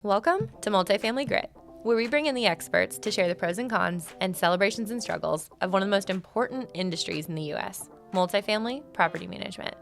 Welcome to Multifamily Grit, where we bring in the experts to share the pros and cons and celebrations and struggles of one of the most important industries in the U.S., multifamily property management.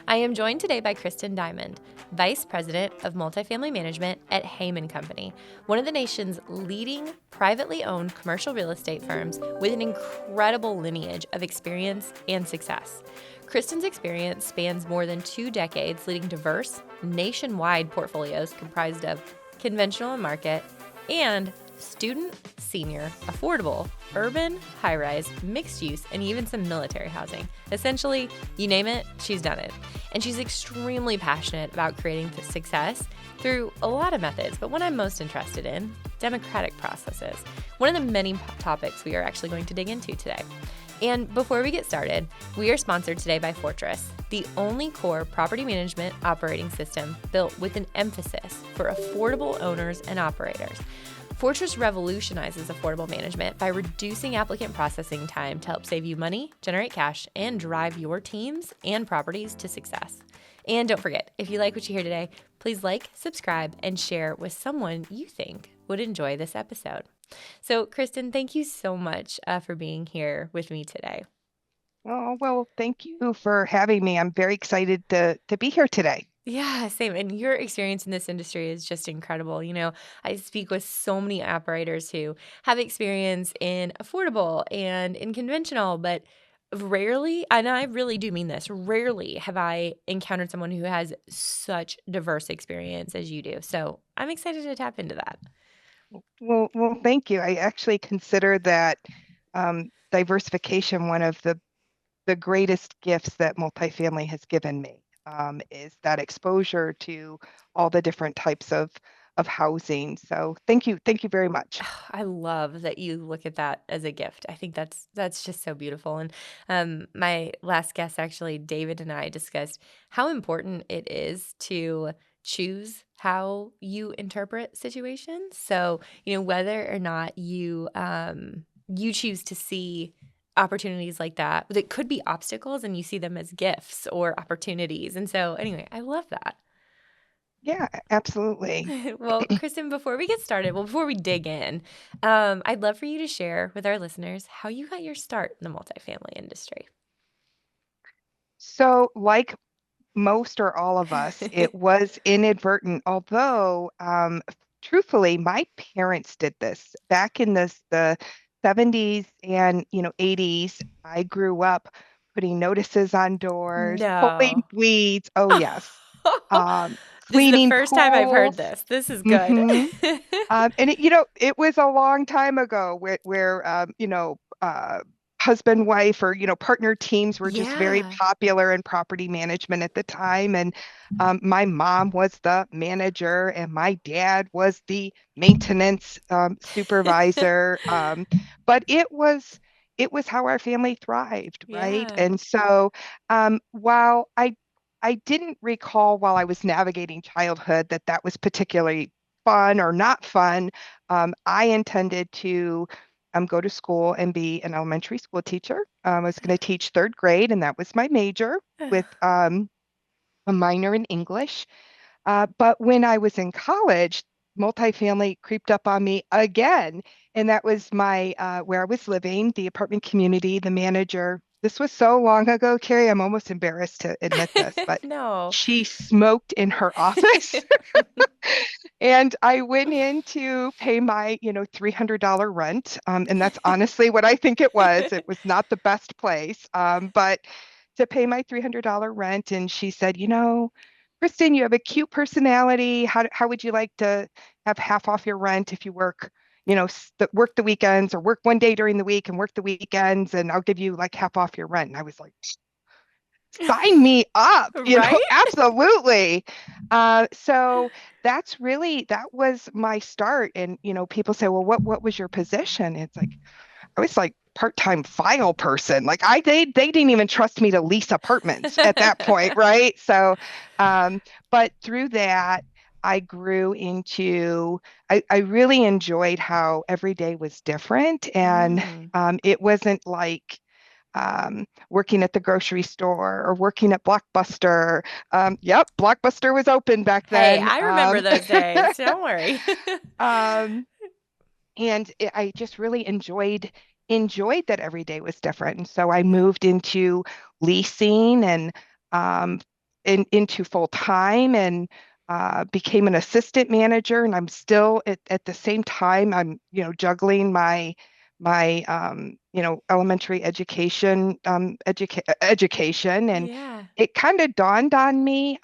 I am joined today by Kristen Diamond, Vice President of Multifamily Management at Hayman Company, one of the nation's leading privately owned commercial real estate firms with an incredible lineage of experience and success. Kristen's experience spans more than 2 decades, leading diverse, nationwide portfolios comprised of conventional and market, and student, senior, affordable, urban, high-rise, mixed use, and even some military housing. Essentially, you name it, she's done it. And she's extremely passionate about creating success through a lot of methods, but one I'm most interested in, democratic processes. One of the many topics we are actually going to dig into today. And before we get started, we are sponsored today by Fortress, the only core property management operating system built with an emphasis for affordable owners and operators. Fortress revolutionizes affordable management by reducing applicant processing time to help save you money, generate cash, and drive your teams and properties to success. And don't forget, if you like what you hear today, please like, subscribe, and share with someone you think would enjoy this episode. So, Kristen, thank you so much for being here with me today. Oh, well, thank you for having me. I'm very excited to be here today. Yeah, same. And your experience in this industry is just incredible. You know, I speak with so many operators who have experience in affordable and in conventional, but rarely, and I really do mean this, rarely have I encountered someone who has such diverse experience as you do. So I'm excited to tap into that. Well, thank you. I actually consider that diversification one of the greatest gifts that multifamily has given me, is that exposure to all the different types of housing. So thank you very much. I love that you look at that as a gift. I think that's just so beautiful. And my last guest, actually, David and I discussed how important it is to choose how you interpret situations. So, you know, whether or not you choose to see opportunities like that could be obstacles, and you see them as gifts or opportunities. And so, anyway, I love that. Yeah, absolutely. Well, Kristen, before we dig in, I'd love for you to share with our listeners how you got your start in the multifamily industry. So, like most or all of us, it was inadvertent, although truthfully, my parents did this back in the 70s and 80s. I grew up putting notices on doors, pulling No. weeds. Oh, yes. This is the Cleaning first time I've heard pools. this. This is good. hmm and it was a long time ago where husband, wife, or partner teams were just very Yeah. popular in property management at the time. And my mom was the manager, and my dad was the maintenance supervisor. But it was how our family thrived, right? Yeah. And so while I didn't recall while I was navigating childhood that that was particularly fun or not fun. I intended to go to school and be an elementary school teacher. I was going to teach third grade, and that was my major with a minor in English. But when I was in college, multifamily creeped up on me again. And that was my where I was living, the apartment community, the manager. This was so long ago, Kerri, I'm almost embarrassed to admit this, but No. she smoked in her office. And I went in to pay my, $300 rent. And that's honestly what I think it was. It was not the best place, but to pay my $300 rent. And she said, Kristen, you have a cute personality. How would you like to have half off your rent if you work, work the weekends, or work one day during the week and work the weekends, and I'll give you like half off your rent. And I was like, sign me up, Right? absolutely. So that was my start. And, people say, well, what was your position? It's like, I was like part-time file person. Like they didn't even trust me to lease apartments at that point, right? So, but through that, I grew into, I really enjoyed how every day was different. And Mm. it wasn't like, working at the grocery store or working at Blockbuster. Yep, Blockbuster was open back Hey, then. I remember those days. Don't worry. Um, I just really enjoyed that every day was different. And so I Yeah. moved into leasing and um, into full time and became an assistant manager. And I'm still at the same time I'm juggling my elementary education, and Yeah. it kind of dawned on me.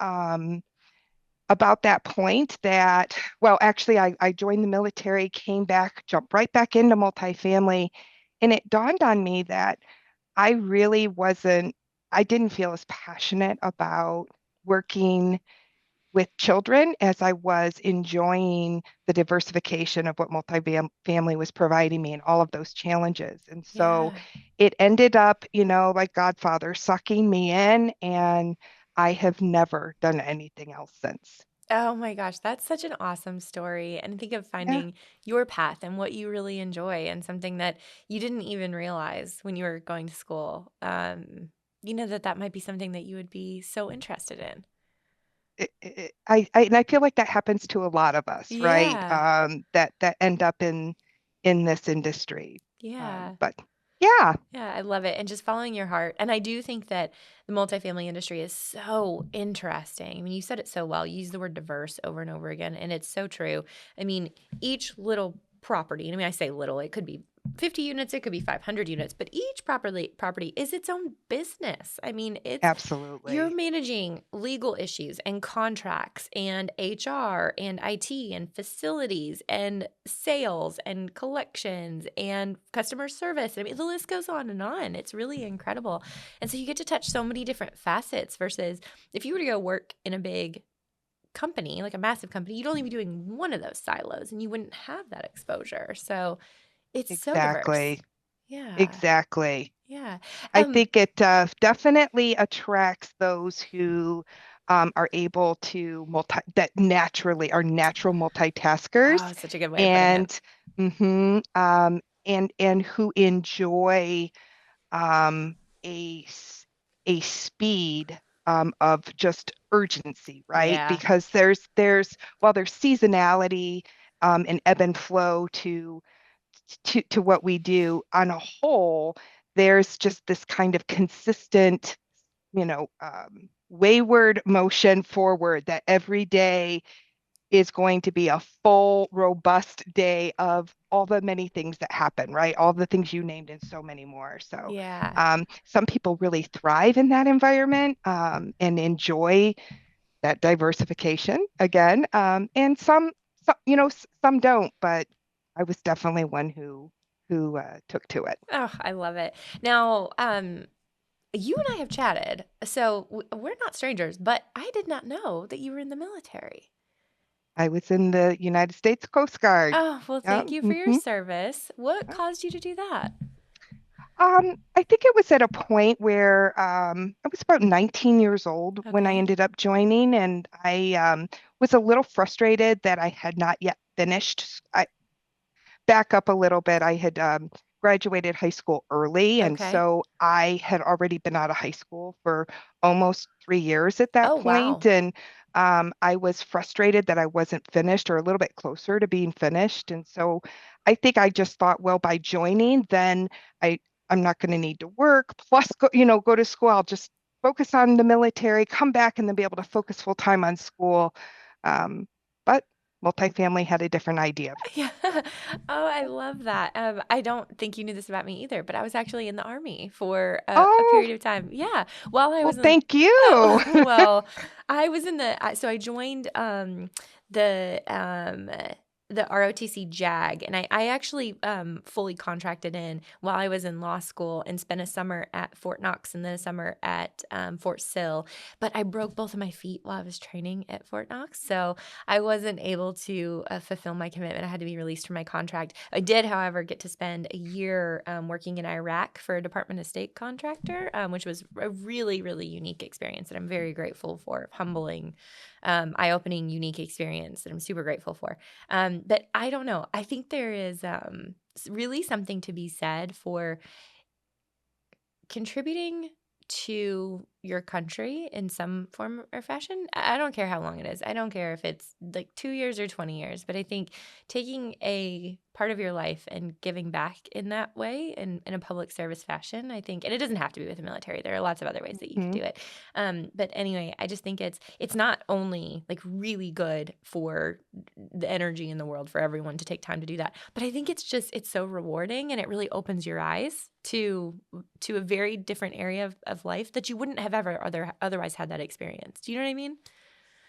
About that point that, well, actually, I joined the military, came back, jumped right back into multifamily. And it dawned on me that I really wasn't, I didn't feel as passionate about working with children as I was enjoying the diversification of what multifamily was providing me and all of those challenges. And so Yeah. it ended up, like Godfather, sucking me in, and I have never done anything else since. Oh my gosh, that's such an awesome story. And think of Yeah. finding your path and what you really enjoy and something that you didn't even realize when you were going to school. That might be something that you would be so interested in. And I feel like that happens to a lot of us, right? Yeah. That end up in this industry. Yeah. But yeah, Yeah, I love it. And just following your heart. And I do think that the multifamily industry is so interesting. I mean, you said it so well. You use the word diverse over and over again, and it's so true. I mean, each little property, and I mean, I say little, it could be 50 units, it could be 500 units, but each property is its own business. I mean, you're absolutely. managing legal issues and contracts and HR and IT and facilities and sales and collections and customer service. I mean, the list goes on and on. It's really incredible. And so you get to touch so many different facets versus if you were to go work in a big company, like a massive company, you'd only be doing one of those silos and you wouldn't have that exposure. So it's so diverse. Exactly. Yeah. Exactly. Yeah. I Um, think it definitely attracts those who are able to that naturally are natural multitaskers, oh, such a good way of putting it. and and who enjoy um, a a speed of just urgency, right? Yeah. Because there's seasonality and ebb and flow to what we do on a whole, there's just this kind of consistent, wayward motion forward that every day is going to be a full, robust day of all the many things that happen, right? All the things you named and so many more. So Yeah. some people really thrive in that environment and enjoy that diversification again. And some don't, but I was definitely one who took to it. Oh, I love it. Now, you and I have chatted, so we're not strangers, but I did not know that you were in the military. I was in the United States Coast Guard. Oh, well, Yeah. thank you for your Mhm. service. What caused you to do that? I think it was at a point where I was about 19 years old when I Okay. ended up joining, and I was a little frustrated that I had not yet finished. I back up a little bit. I had graduated high school early, and Okay. so I had already been out of high school for almost 3 years at that Oh, point, wow. and I was frustrated that I wasn't finished or a little bit closer to being finished. And so I think I just thought, well, by joining, then I I'm not going to need to work. Plus, go to school. I'll just focus on the military, come back, and then be able to focus full time on school. But multifamily had a different idea. Yeah. Oh, I love that. I don't think you knew this about me either, but I was actually in the army for a Oh, period of time. Yeah. While I well, was in, thank you. oh, well, I was in so I joined the the ROTC JAG, and I actually fully contracted in while I was in law school and spent a summer at Fort Knox and then a summer at Fort Sill. But I broke both of my feet while I was training at Fort Knox, so I wasn't able to fulfill my commitment. I had to be released from my contract. I did, however, get to spend a year working in Iraq for a Department of State contractor, which was a really, really unique experience that I'm very grateful for, humbling, eye-opening, unique experience that I'm super grateful for. But I don't know. I think there is really something to be said for contributing to your country in some form or fashion. I don't care how long it is. I don't care if it's like 2 years or 20 years, but I think taking a part of your life and giving back in that way in a public service fashion, I think, and it doesn't have to be with the military. There are lots of other ways that you could Mhm. do it. But anyway, I just think it's not only like really good for the energy in the world for everyone to take time to do that, but I think it's so rewarding, and it really opens your eyes to a very different area of life that you wouldn't have ever otherwise had that experience. Do you know what I mean?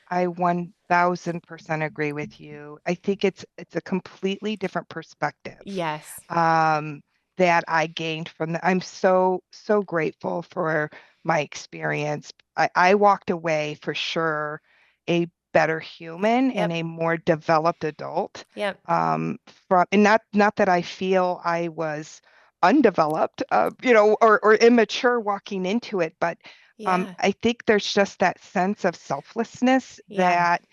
I 1000% agree with you. I think it's a completely different perspective Yes. um, that I gained from the. I'm so grateful for my experience. I walked away for sure a better human and Yep. a more developed adult. Yep. Um, and not that I feel I was undeveloped, or immature walking into it, but Yeah. I think there's just that sense of selflessness Yeah. that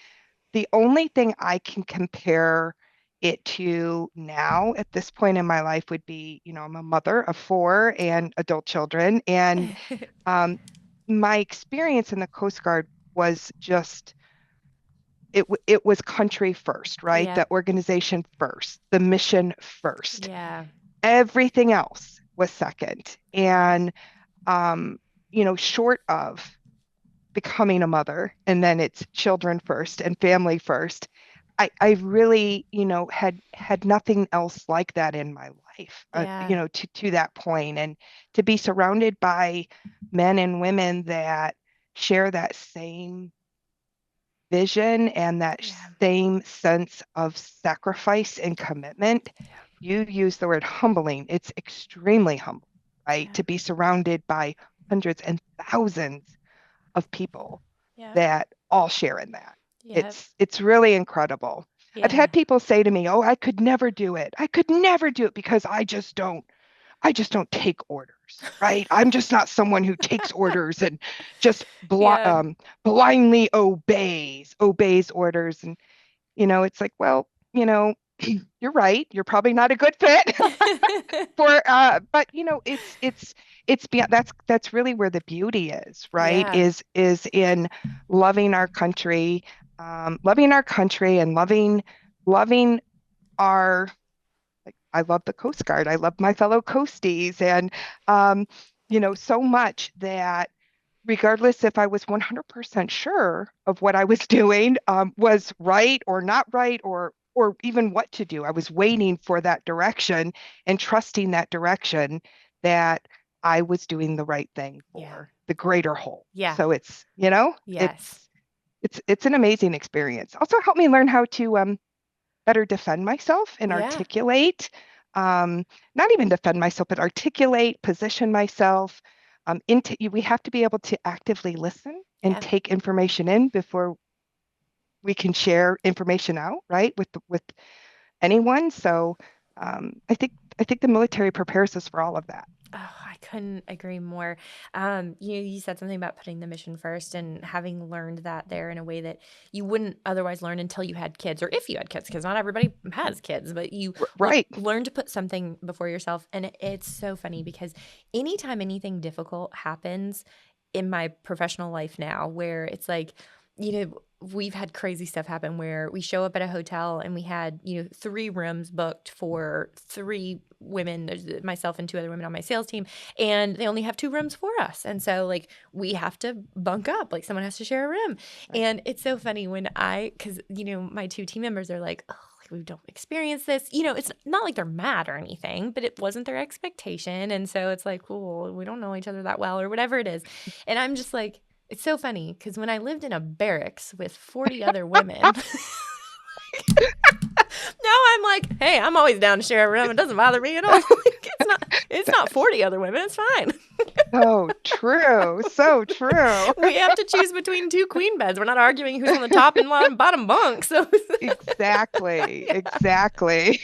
the only thing I can compare it to now at this point in my life would be, I'm a mother of four and adult children. And um, my experience in the Coast Guard was just, it was country first, right? Yep. The organization first, the mission first. Yeah. Everything else was second. Yep. And, short of becoming a mother and then it's children first and family first. I really, had nothing else like that in my life, Yeah. to that point, and to be surrounded by men and women that share that same vision and that Yeah. same sense of sacrifice and commitment. You use the word humbling. It's extremely humbling, right? Yeah. To be surrounded by hundreds and thousands of people Yep. that all share in that. Yep. It's really incredible. I've Yeah. had people say to me, "Oh, I could never do it. I could never do it because I just don't take orders, right? I'm just not someone who takes orders and just Yeah. blindly obeys orders." And it's like, well, you're right. You're probably not a good fit but it's beyond. That's really where the beauty is, right? Yeah. Is in loving our country, and loving our, like, I love the Coast Guard. I love my fellow coasties, and um, so much that regardless if I was 100% sure of what I was doing was right or not right, or even what to do. I was waiting for that direction and trusting that direction that I was doing the right thing Yeah. for the greater whole. Yeah. So Yes. it's an amazing experience. Also helped me learn how to better defend myself and Yeah. articulate, not even defend myself, but articulate, position myself. We have to be able to actively listen and Yeah. take information in before we can share information out, right, with anyone. So I think the military prepares us for all of that. Oh, I couldn't agree more. You said something about putting the mission first and having learned that there in a way that you wouldn't otherwise learn until you had kids, or if you had kids, because not everybody has kids, but you Right. learn to put something before yourself. And it's so funny because anytime anything difficult happens in my professional life now, where it's like, we've had crazy stuff happen where we show up at a hotel and we had, 3 rooms booked for 3 women. There's myself and 2 other women on my sales team, and they only have 2 rooms for us. And so, like, we have to bunk up, like someone has to share a room. Right. And it's so funny because, my 2 team members are like, oh, we don't experience this. It's not like they're mad or anything, but it wasn't their expectation. And so it's like, well, we don't know each other that well or whatever it is. And I'm just like, it's so funny because when I lived in a barracks with 40 other women, now I'm like, hey, I'm always down to share a room. It doesn't bother me at all. Like, it's not 40 other women. It's fine. So true. So true. We have to choose between 2 queen beds. We're not arguing who's on the top and bottom bunk. So Exactly. yeah. Exactly.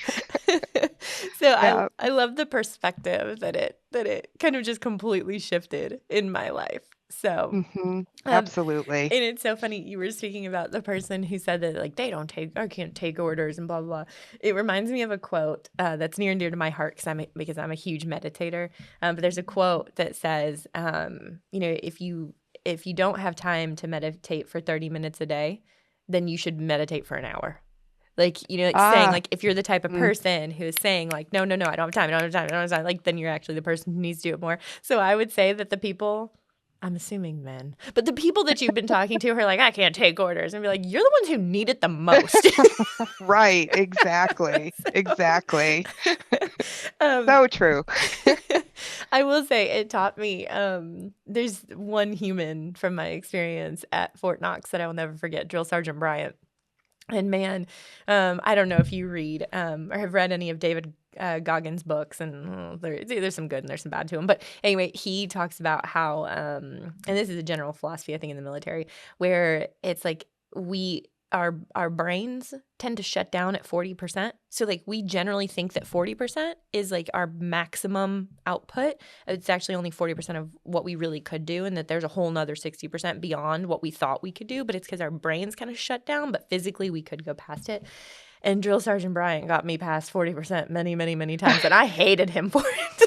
So I Yeah. I love the perspective that it kind of just completely shifted in my life. So, um, Absolutely. and it's so funny. You were speaking about the person who said that, like, they don't take, I can't take orders and blah, blah, blah. It reminds me of a quote that's near and dear to my heart because I'm a huge meditator. But there's a quote that says, if you don't have time to meditate for 30 minutes a day, then you should meditate for an hour. Like, like saying, Ah, like, if you're the type of mm, person who is saying, like, no, I don't have time, I don't have time, I don't have time, like, then you're actually the person who needs to do it more. So I would say that the people, I'm assuming men, but the people that you've been talking to who are like, I can't take orders, and be like, you're the ones who need it the most. right. Exactly. Exactly. um, So true. I will say it taught me, there's one human from my experience at Fort Knox that I will never forget, Drill Sergeant Bryant. And man, I don't know if you read or have read any of David Goggins' books, and there's some good and there's some bad to them. But anyway, he talks about how, and this is a general philosophy, I think, in the military, where it's like our brains tend to shut down at 40%. So like we generally think that 40% is like our maximum output. It's actually only 40% of what we really could do, and that there's a whole nother 60% beyond what we thought we could do, but it's because our brains kind of shut down, but physically we could go past it. And Drill Sergeant Bryant got me past 40% many, many, many times, and I hated him for it.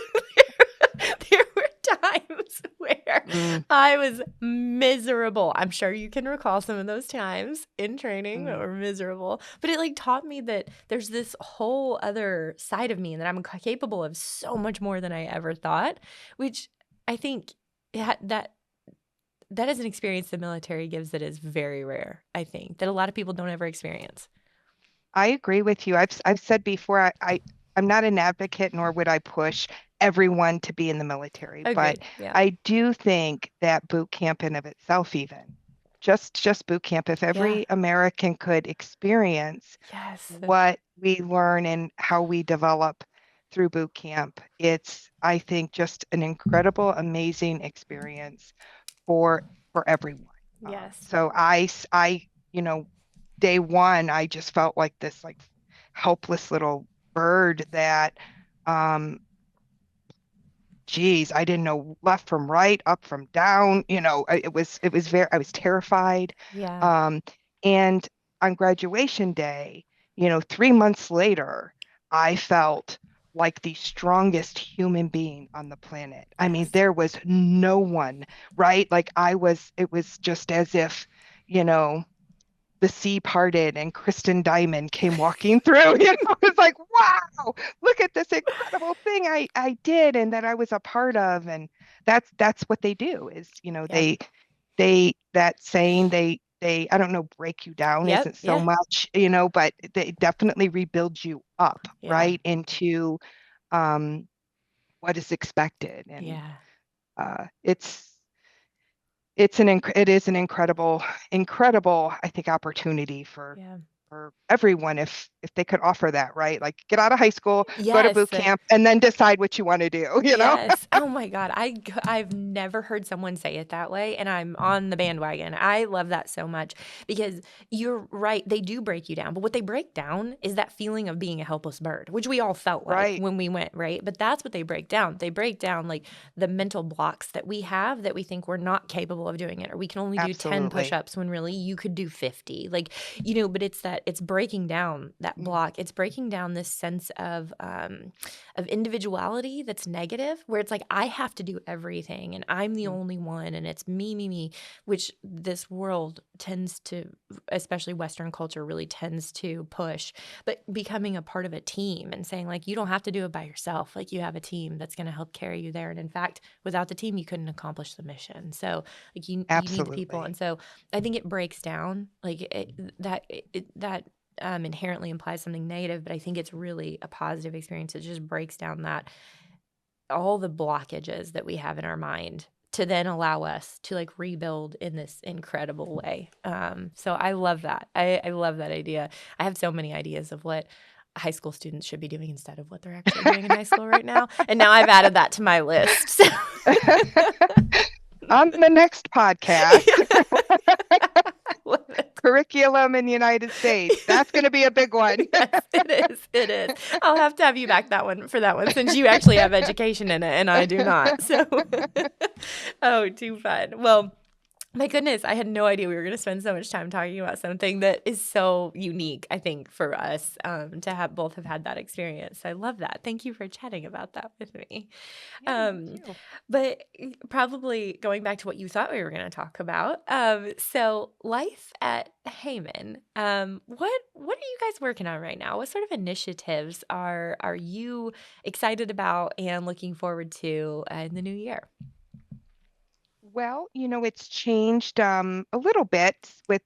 There were times where Mm, I was miserable. I'm sure you can recall some of those times in training that mm. were miserable, but it like taught me that there's this whole other side of me and that I'm capable of so much more than I ever thought, which I think that is an experience the military gives that is very rare, I think, that a lot of people don't ever experience. I agree with you. I've said before, I'm not an advocate, nor would I push everyone to be in the military, but Agreed. Yeah. I do think that boot camp in of itself, even just boot camp, if Yeah. every American could experience Yes. what we learn and how we develop through boot camp, it's, I think, just an incredible, amazing experience for everyone. Yes. So you know, day one, I just felt like this like helpless little bird that, um, geez, I didn't know left from right, up from down. It was very, I was terrified. Yeah. Um, and on graduation day, 3 months later, I felt like the strongest human being on the planet. I mean, Yes. there was no one, right? Like it was just as if, you know, the sea parted and Kristen Diamond came walking through. It was like, wow, look at this incredible thing I did and that I was a part of. And that's what they do is, Yeah. that saying they I don't know, break you down Yep. isn't so Yeah. much, but they definitely rebuild you up, Yeah. right, into um what is expected. And Yeah. uh it's it is an incredible, I think, opportunity Yeah. for everyone if they could offer that, right? Like get out of high school, go to Yes. boot camp, and then decide what you want to do. Yes. Oh my God. I've never heard someone say it that way, and I'm on the bandwagon. I love that so much because you're right. They do break you down, but what they break down is that feeling of being a helpless bird, which we all felt like Right. when we went, right? But that's what they break down. They break down like the mental blocks that we have that we think we're not capable of doing it, or we can only do 10 Absolutely. push-ups when really you could do 50. Like, but it's breaking down that Mm, block. It's breaking down this sense of individuality that's negative, where it's like I have to do everything and I'm the mm, only one and it's me, which this world tends to, especially Western culture, really tends to push. But becoming a part of a team and saying, like, you don't have to do it by yourself. Like, you have a team that's going to help carry you there. And in fact, without the team, you couldn't accomplish the mission. So like you need the people. absolutely. And so I think it breaks down like that inherently implies something negative, but I think it's really a positive experience. It just breaks down that all the blockages that we have in our mind to then allow us to like rebuild in this incredible way. So I love that. I love that idea. I have so many ideas of what high school students should be doing instead of what they're actually doing in high school right now. And now I've added that to my list. So. On the next podcast. curriculum in the United States. That's going to be a big one. Yes, it is. It is. I'll have to have you back that one for that one since you actually have education in it and I do not. So, oh, too fun. Well, my goodness, I had no idea we were going to spend so much time talking about something that is so unique, I think, for us to have both have had that experience. I love that. Thank you for chatting about that with me. Yeah, me Um, too. but probably going back to what you thought we were going to talk about. So life at Hayman. What are you guys working on right now? What sort of initiatives are you excited about and looking forward to in the new year? Well, it's changed a little bit with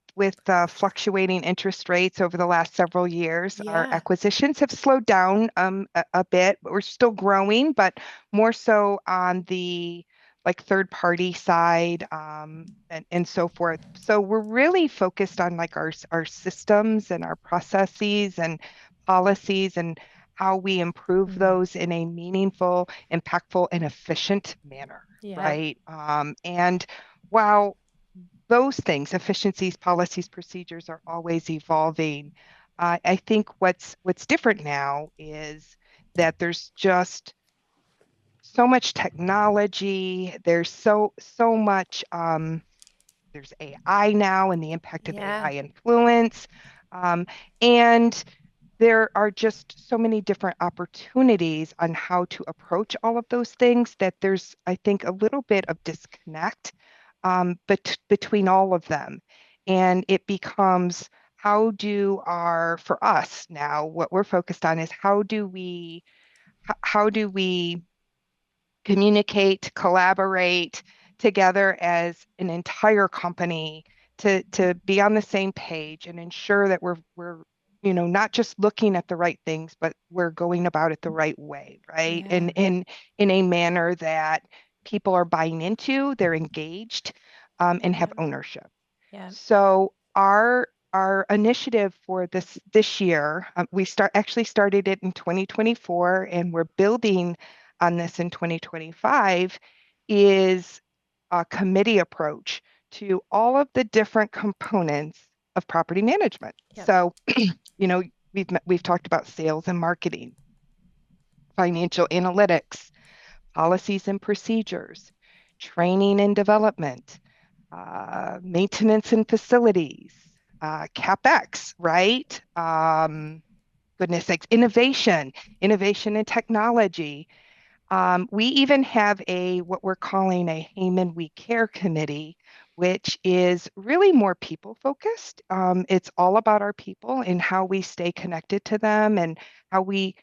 fluctuating interest rates over the last several years. Our Yeah. acquisitions have slowed down a bit, but we're still growing, but more so on the like third party side and so forth. So we're really focused on like our systems and our processes and policies and how we improve Mm, those in a meaningful, impactful, and efficient manner, yeah. right? And while those things, efficiencies, policies, procedures are always evolving, I think what's different now is that there's just so much technology. There's so much. There's AI now and the impact of Yeah. AI influence, um, and there are just so many different opportunities on how to approach all of those things that there's, I think, a little bit of disconnect between all of them. And it becomes for us now, what we're focused on is how do we communicate, collaborate together as an entire company to be on the same page and ensure that we're not just looking at the right things, but we're going about it the right way, right? And Yeah. in a manner that people are buying into, they're engaged, and have Yeah. ownership. Yeah. So our initiative for this year, we actually started it in 2024, and we're building on this in 2025, is a committee approach to all of the different components of property management. Yep. So, you know, we've talked about sales and marketing, financial analytics, policies and procedures, training and development, maintenance and facilities, CapEx, right? Goodness sakes, innovation and technology. We even have what we're calling a Hayman We Care committee, which is really more people focused. It's all about our people and how we stay connected to them and how we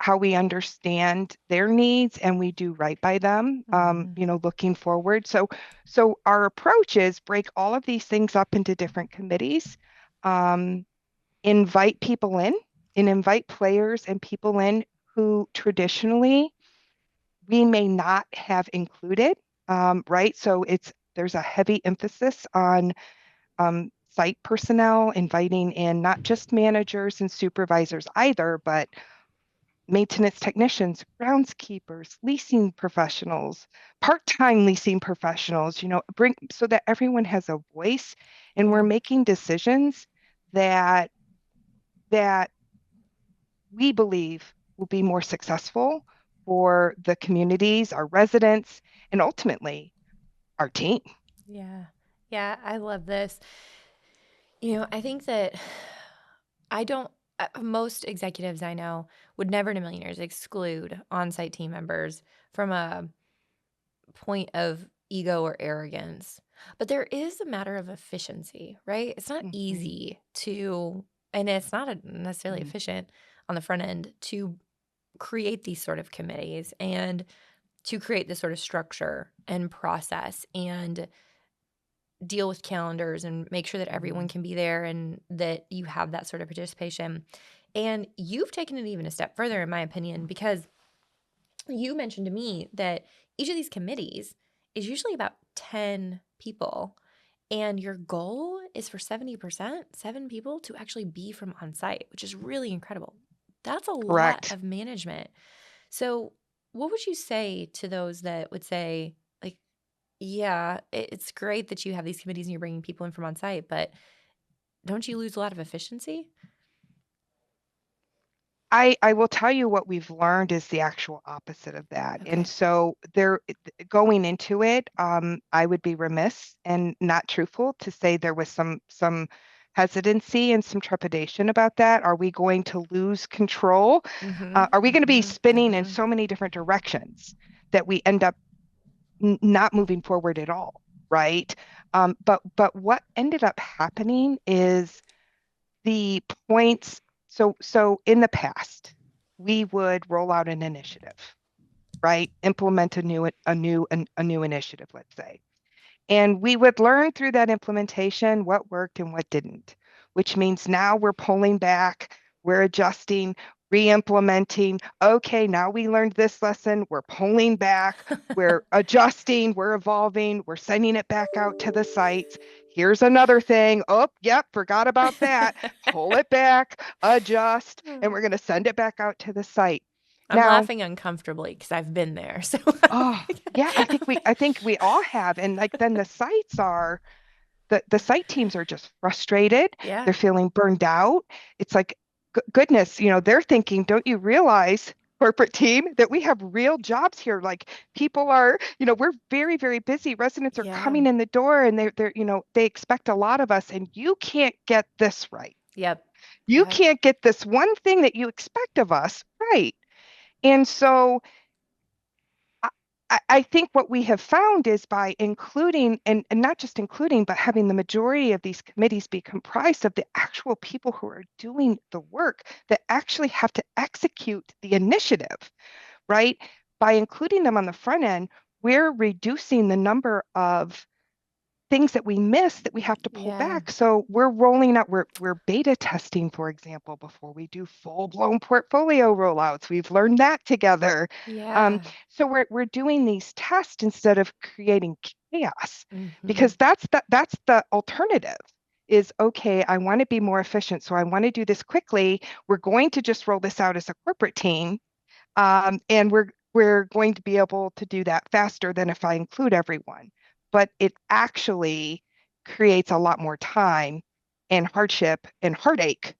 how we understand their needs and we do right by them, Hmm. looking forward. So our approach is break all of these things up into different committees, um, invite people in and invite players and people in who traditionally we may not have included, right? So there's a heavy emphasis on site personnel, inviting in not just managers and supervisors either, but maintenance technicians, groundskeepers, leasing professionals, part-time leasing professionals, bring so that everyone has a voice and we're Yeah. making decisions that that we believe will be more successful for the communities, our residents, and ultimately our team. Yeah. Yeah. I love this. I think that I don't, most executives I know would never in a million years exclude on site team members from a point of ego or arrogance. But there is a matter of efficiency, right? It's not Mhm, easy to, and it's not necessarily mhm, efficient on the front end to create these sort of committees and to create this sort of structure and process and deal with calendars and make sure that everyone mhm. can be there and that you have that sort of participation. And you've taken it even a step further, in my opinion, because you mentioned to me that each of these committees is usually about 10 people. And your goal is for 70%, 7 people, to actually be from on site, which is really incredible. That's a lot Correct. of management. So, what would you say to those that would say, like, yeah, it's great that you have these committees and you're bringing people in from on site, but don't you lose a lot of efficiency? I will tell you what we've learned is the actual opposite of that. And Okay. so going into it, I would be remiss and not truthful to say there was some hesitancy and some trepidation about that. Are we going to lose control? Mm-hmm. Are we going to be Mm-hmm. spinning in Mm-hmm. so many different directions that we end up not moving forward at all, right? But what ended up happening is the points. So in the past, we would roll out an initiative, right? Implement a new initiative, let's say. And we would learn through that implementation what worked and what didn't, which means now we're pulling back, we're adjusting, re-implementing. Okay, now we learned this lesson, we're pulling back, we're adjusting, we're evolving, we're sending it back out to the sites. Here's another thing. Oh, yep, forgot about that. Pull it back, adjust, and we're going to send it back out to the site. I'm Now, laughing uncomfortably because I've been there. So, oh, yeah, I think we all have. And like then the site teams are just frustrated. yeah, They're feeling burned out. It's like, goodness, they're thinking, don't you realize, corporate team, that we have real jobs here? Like people are, we're very, very busy. Residents are yeah, coming in the door and they expect a lot of us, and you can't get this right. yep, You yep, can't get this one thing that you expect of us right. And so I think what we have found is by including, and not just including, but having the majority of these committees be comprised of the actual people who are doing the work that actually have to execute the initiative, right? By including them on the front end, we're reducing the number of things that we miss that we have to pull yeah, back. So we're rolling out, we're beta testing, for example, before we do full-blown portfolio rollouts. We've learned that together. Um, yeah, so we're doing these tests instead of creating chaos, mm-hmm. because that's the alternative. Is okay, I want to be more efficient, so I want to do this quickly. We're going to just roll this out as a corporate team, and we're going to be able to do that faster than if I include everyone. But it actually creates a lot more time and hardship and heartache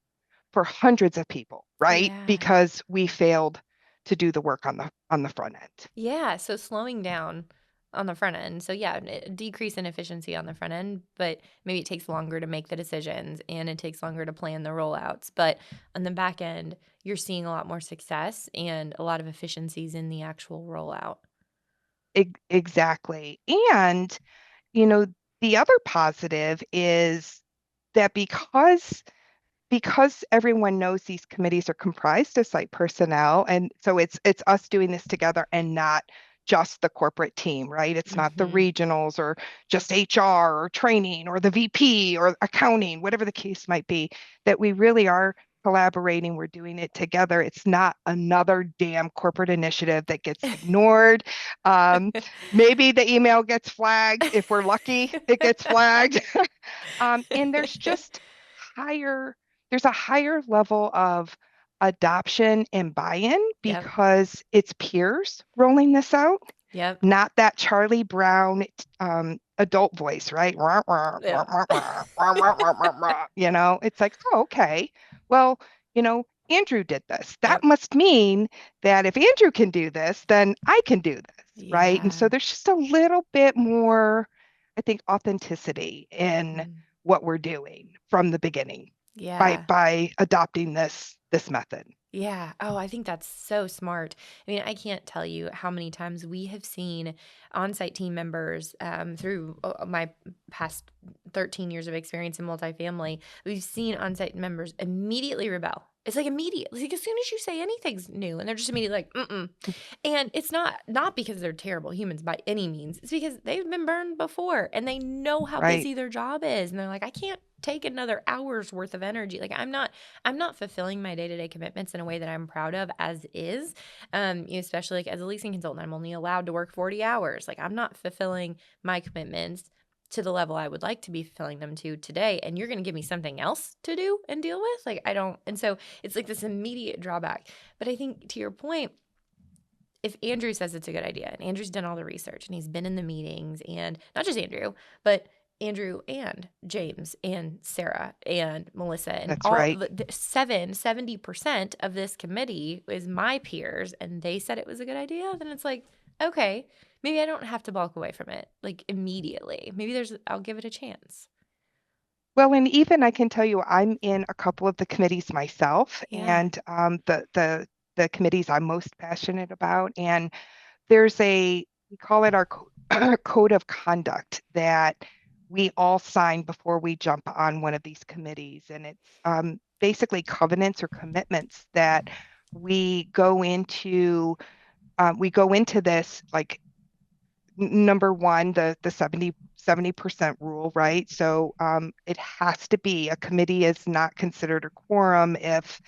for hundreds of people, right? Yeah, Because we failed to do the work on the front end. yeah. So slowing down on the front end. So yeah, decrease in efficiency on the front end, but maybe it takes longer to make the decisions and it takes longer to plan the rollouts. But on the back end, you're seeing a lot more success and a lot of efficiencies in the actual rollout. Exactly. And, you know, the other positive is that because everyone knows these committees are comprised of site personnel, and so it's us doing this together and not just the corporate team, right? It's not the Mm-hmm. regionals or just HR or training or the VP or accounting, whatever the case might be, that we really are collaborating. We're doing it together. It's not another damn corporate initiative that gets ignored. Um, Maybe the email gets flagged. If we're lucky, it gets flagged. And higher, there's a higher level of adoption and buy-in Yep. because it's peers rolling this out, Yep. not that Charlie Brown adult voice, right? Yeah. It's like, oh, okay. Well, Andrew did this. That Yep. must mean that if Andrew can do this, then I can do this, right? And so Yeah. there's just a little bit more, I think, authenticity in Mm. what we're doing from the beginning by Yeah. by adopting this method. Yeah. Oh, I think that's so smart. I mean, I can't tell you how many times we have seen on-site team members through my past 13 years of experience in multifamily. We've seen on-site members immediately rebel. It's like immediate. Like as soon as you say anything's new, and they're just immediately like, mm-mm. And it's not because they're terrible humans by any means. It's because they've been burned before and they know how Right. busy their job is, and they're like, I can't take another hour's worth of energy. Like I'm not fulfilling my day-to-day commitments in a way that I'm proud of as is. Especially like as a leasing consultant, I'm only allowed to work 40 hours. Like I'm not fulfilling my commitments to the level I would like to be fulfilling them to today. And you're going to give me something else to do and deal with. Like I don't. And so it's like this immediate drawback. But I think to your point, if Andrew says it's a good idea and Andrew's done all the research and he's been in the meetings and not just Andrew, but Andrew and James and Sarah and Melissa and That's all right. the 70% of this committee is my peers and they said it was a good idea, then it's like, okay, maybe I don't have to balk away from it like immediately. Maybe I'll give it a chance. Well, and even I can tell you, I'm in a couple of the committees myself, Yeah. and the committees I'm most passionate about. And there's we call it our code of conduct that we all sign before we jump on one of these committees, and it's basically covenants or commitments that we go into. We go into this like number one, the 70% rule, right? So it has to be a committee is not considered a quorum if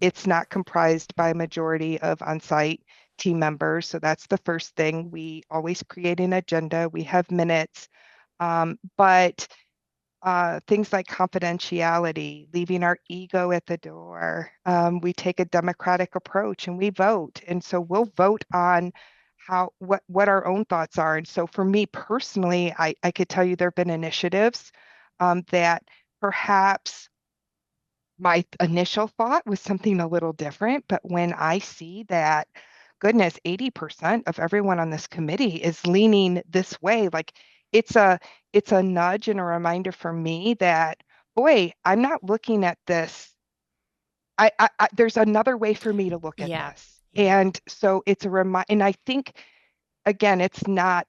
it's not comprised by a majority of on-site team members. So that's the first thing. We always create an agenda. We have minutes. But things like confidentiality, leaving our ego at the door. We take a democratic approach and we vote. And so we'll vote on what our own thoughts are. And so for me personally, I could tell you there have been initiatives that perhaps my initial thought was something a little different, but when I see that, goodness, 80% of everyone on this committee is leaning this way, like it's a it's a nudge and a reminder for me that, boy, I'm not looking at this. There's another way for me to look at Yeah. this. Yeah. And so it's a reminder, and I think again, it's not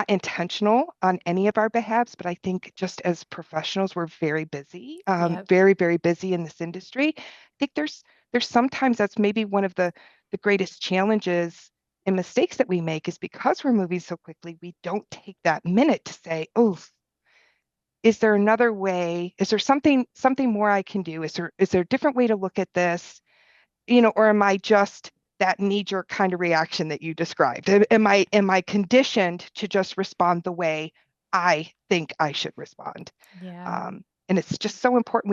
intentional on any of our behalves, but I think just as professionals, we're very busy, Yep. very, very busy in this industry. I think there's sometimes that's maybe one of the greatest challenges and mistakes that we make is because we're moving so quickly, we don't take that minute to say, oh, is there another way? Is there something more I can do? Is there a different way to look at this? Or am I just that knee-jerk kind of reaction that you described? Am I conditioned to just respond the way I think I should respond? Yeah. And it's just so important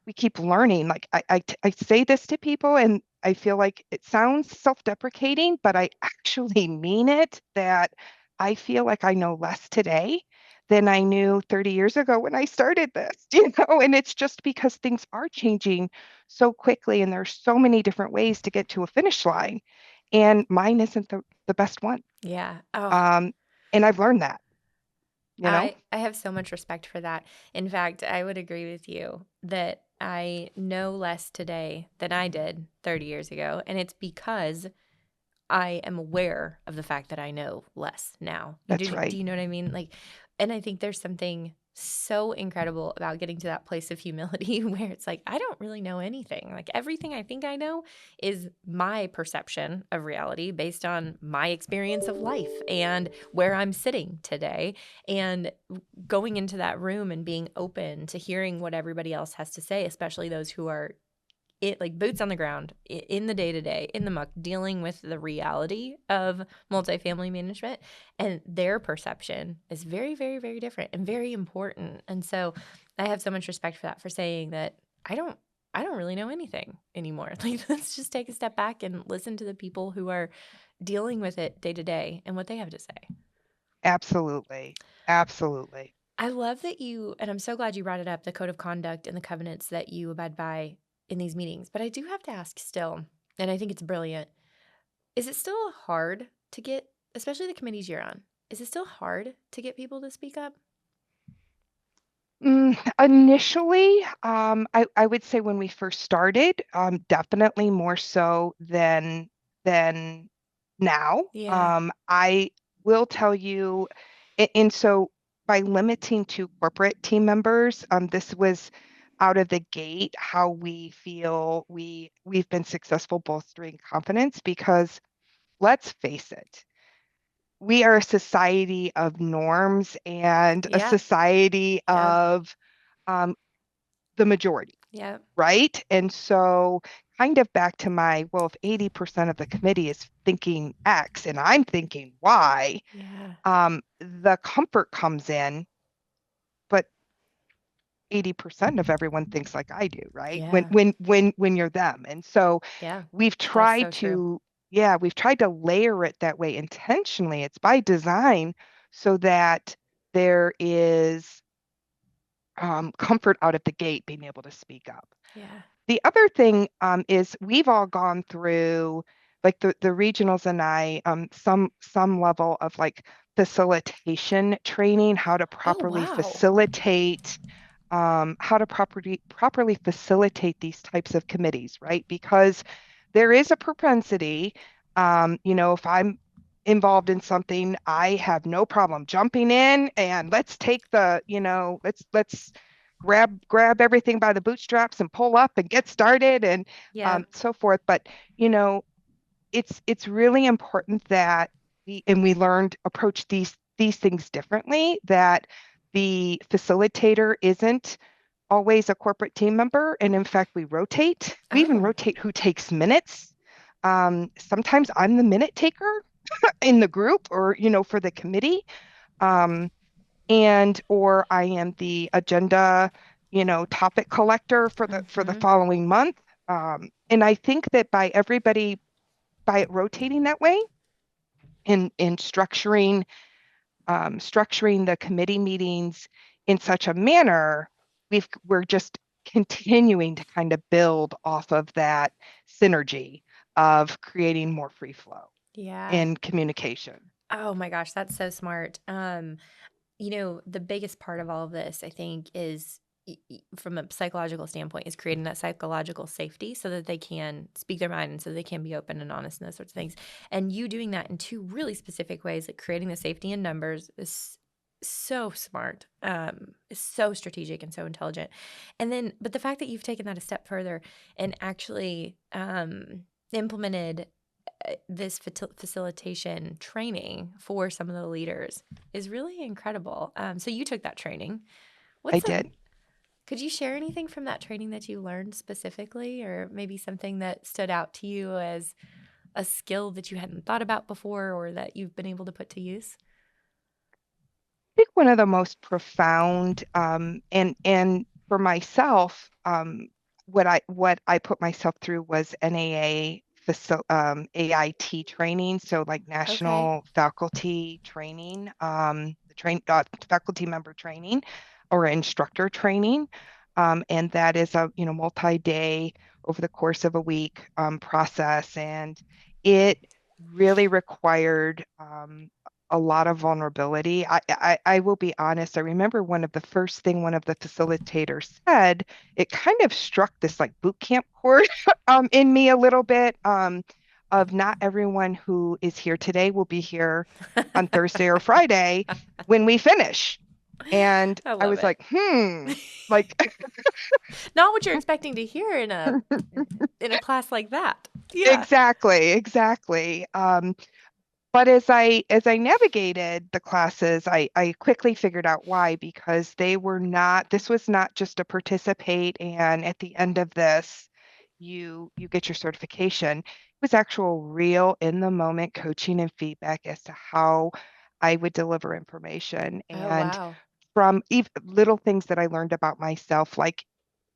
we keep learning. Like I say this to people and I feel like it sounds self-deprecating, but I actually mean it that I feel like I know less today than I knew 30 years ago when I started this, and it's just because things are changing so quickly and there's so many different ways to get to a finish line. And mine isn't the best one. Yeah. Oh, Um, and I've learned that, you know? I have so much respect for that. In fact, I would agree with you that I know less today than I did 30 years ago, and it's because I am aware of the fact that I know less now. That's Do right. you know what I mean? Like, and I think there's something so incredible about getting to that place of humility where it's like, I don't really know anything. Like, everything I think I know is my perception of reality based on my experience of life and where I'm sitting today. And going into that room and being open to hearing what everybody else has to say, especially those who are like boots on the ground in the day to day, in the muck, dealing with the reality of multifamily management, and their perception is very, very, very different and very important. And so, I have so much respect for that, for saying that I don't really know anything anymore. Like, let's just take a step back and listen to the people who are dealing with it day to day and what they have to say. Absolutely. Absolutely. I love that and I'm so glad you brought it up, the code of conduct and the covenants that you abide by in these meetings. But I do have to ask still, and I think it's brilliant. Is it still hard to get, especially the committees you're on, is it still hard to get people to speak up? Initially, I would say when we first started, definitely more so than now. Yeah. I will tell you, and so by limiting to corporate team members, this was out of the gate how we feel we've been successful bolstering confidence because let's face it, we are a society of norms and a Yeah. society Yep. of um, the majority, Yep. right? And so, kind of back to well, if 80% of the committee is thinking X and I'm thinking Y, Yeah. the comfort comes in, but 80% of everyone thinks like I do, right? When Yeah. when when when you're them. And so Yeah. we've That's tried so true. to, we've tried to layer it that way intentionally. It's by design so that there is comfort out of the gate being able to speak up. Yeah. The other thing is we've all gone through, like the regionals and I, some level of like facilitation training, how to Oh, properly wow. facilitate, how to properly facilitate these types of committees, right? Because there is a propensity, if I'm involved in something, I have no problem jumping in and let's take the, let's grab everything by the bootstraps and pull up and get started and Yeah. so forth. But you know, it's really important that we learned approach these things differently. That the facilitator isn't always a corporate team member, and in fact, we rotate. We even Oh, rotate who takes minutes. Sometimes I'm the minute taker in the group, or for the committee. Um, and or I am the agenda, topic collector for the mm-hmm. following month. And I think that by it rotating that way and structuring the committee meetings in such a manner, we're just continuing to kind of build off of that synergy of creating more free flow Yeah. in communication. Oh my gosh, that's so smart. The biggest part of all of this, I think, is from a psychological standpoint, is creating that psychological safety so that they can speak their mind and so they can be open and honest and those sorts of things. And you doing that in two really specific ways, like creating the safety in numbers, is so smart, is so strategic and so intelligent. And then, but the fact that you've taken that a step further and actually implemented this facilitation training for some of the leaders is really incredible. So you took that training. I What's a did. Could you share anything from that training that you learned specifically, or maybe something that stood out to you as a skill that you hadn't thought about before or that you've been able to put to use? Think one of the most profound and for myself, what I put myself through was AIT training, so like Okay. national faculty training, faculty member training or instructor training. And that is a multi-day over the course of a week process, and it really required a lot of vulnerability. I will be honest. I remember one of the facilitators said, it kind of struck this like boot camp chord in me a little bit, of not everyone who is here today will be here on Thursday or Friday when we finish. And I I love was it. like, like Not what you're expecting to hear in a class like that. Yeah. exactly, exactly. But as I navigated the classes, I quickly figured out why, because this was not just to participate and at the end of this you get your certification. It was actual real in the moment coaching and feedback as to how I would deliver information. Oh, And wow. from little things that I learned about myself, like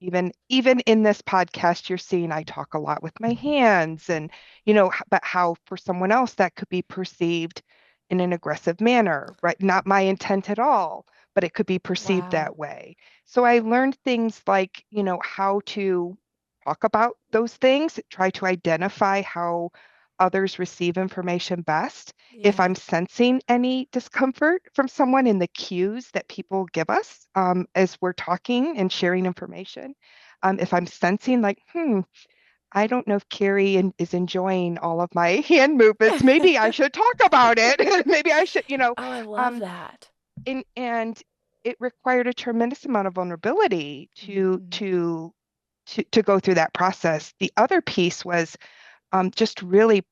even in this podcast, you're seeing I talk a lot with my hands, and but how for someone else that could be perceived in an aggressive manner, right? Not my intent at all, but it could be perceived Wow. that way. So I learned things like, how to talk about those things, try to identify how others receive information best. If Yeah. I'm sensing any discomfort from someone in the cues that people give us as we're talking and sharing information, if I'm sensing like, I don't know if is enjoying all of my hand movements, maybe I should talk about it. Maybe I should, Oh, I love um, that. and it required a tremendous amount of vulnerability Mhm. to go through that process. The other piece was just really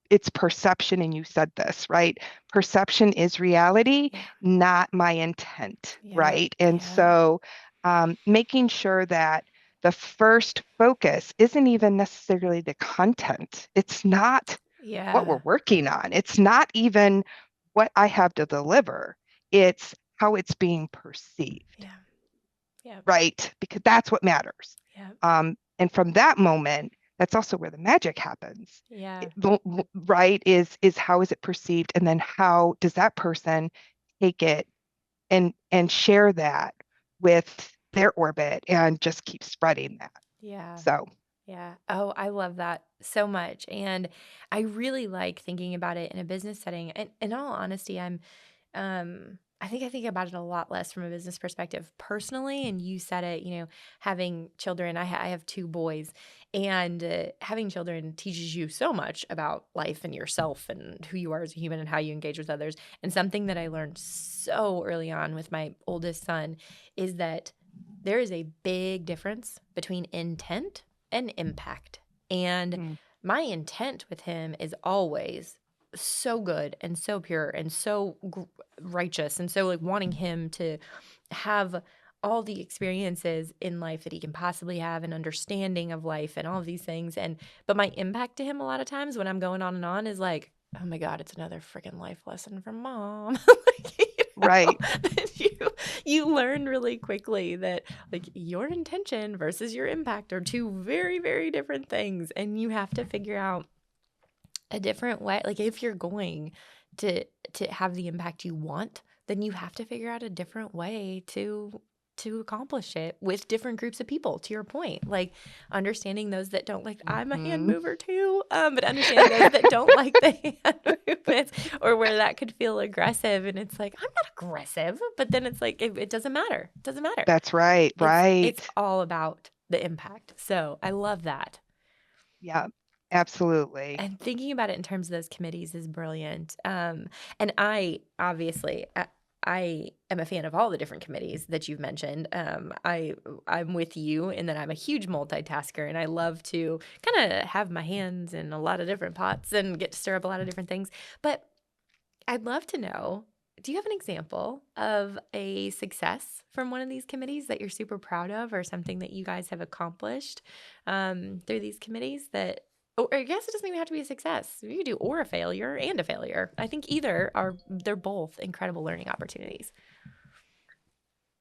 it's perception, and you said this, right? Perception is reality, Yeah. not my intent, Yeah. right? And Yeah. so making sure that the first focus isn't even necessarily the content. It's not what we're Yeah. working on. It's not even what I have to deliver. It's how it's being perceived, Yeah. Yeah. right? Because that's what matters. Yeah. And from that moment, that's also where the magic happens. Yeah. Right? Is how is it perceived, and then how does that person take it and share that with their orbit and just keep spreading that. Yeah. So, Yeah. Oh, I love that so much. And I really like thinking about it in a business setting. And in all honesty, I think about it a lot less from a business perspective personally. And you said it, having children, I have two boys, and having children teaches you so much about life and yourself and who you are as a human and how you engage with others. And something that I learned so early on with my oldest son is that there is a big difference between intent and impact. And mm, my intent with him is always so good and so pure and so righteous, and so like wanting him to have all the experiences in life that he can possibly have, and understanding of life and all of these things. And but my impact to him a lot of times when I'm going on and on is like, oh my god, it's another freaking life lesson from mom. Like, right. that you learn really quickly that like your intention versus your impact are two very, very different things. And you have to figure out a different way. Like if you're going to have the impact you want, then you have to figure out a different way to accomplish it with different groups of people, to your point. Like understanding those that don't like, I'm a hand Mhm. mover too, but understanding those that don't like the hand movements, or where that could feel aggressive. And it's like, I'm not aggressive, but then it's like, it doesn't matter. It doesn't matter. That's right, It's right. all about the impact. So I love that. Yeah, absolutely. And thinking about it in terms of those committees is brilliant. And I obviously, I am a fan of all the different committees that you've mentioned. I'm with you in that I'm a huge multitasker, and I love to kind of have my hands in a lot of different pots and get to stir up a lot of different things. But I'd love to know, do you have an example of a success from one of these committees that you're super proud of, or something that you guys have accomplished through these committees that, or I guess it doesn't even have to be a success. You could do or a failure and a failure. I think either are, they're both incredible learning opportunities.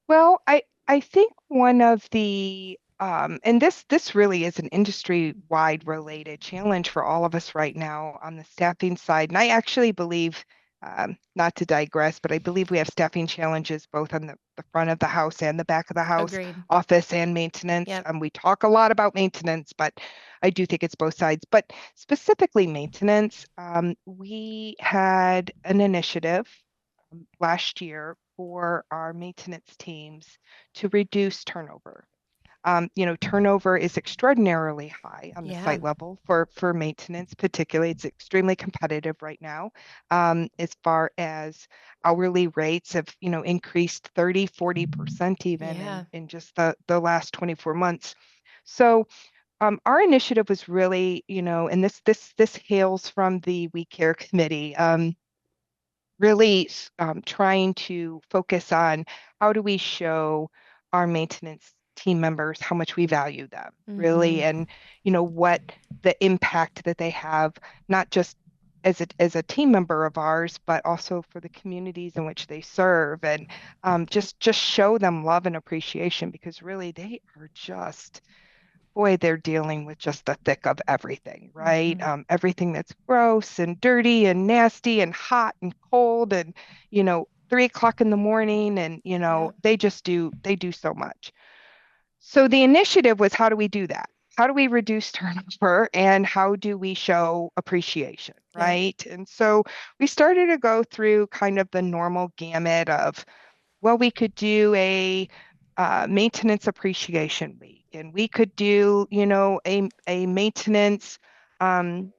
Well, I think one of the and this really is an industry-wide related challenge for all of us right now on the staffing side. And I actually believe, not to digress, but I believe we have staffing challenges both on the front of the house and the back of the house, Agreed. office and maintenance. Yep. We talk a lot about maintenance, but I do think it's both sides. But specifically maintenance, we had an initiative last year for our maintenance teams to reduce turnover. Turnover is extraordinarily high on the Yeah. site level for maintenance, particularly. It's extremely competitive right now. As far as hourly rates have, increased 30, 40% even Yeah. in just the last 24 months. So our initiative was really, and this hails from the We Care Committee. Really trying to focus on how do we show our maintenance team members how much we value them, really, Mm-hmm. and what the impact that they have, not just as a team member of ours, but also for the communities in which they serve, and just show them love and appreciation because really they are just boy, they're dealing with just the thick of everything, right? Mm-hmm. Everything that's gross and dirty and nasty and hot and cold and, 3 o'clock in the morning. And, Yeah. they do so much. So the initiative was how do we do that? How do we reduce turnover and how do we show appreciation, Yep. right? And so we started to go through kind of the normal gamut of well, we could do a maintenance appreciation week, and we could do, a maintenance um,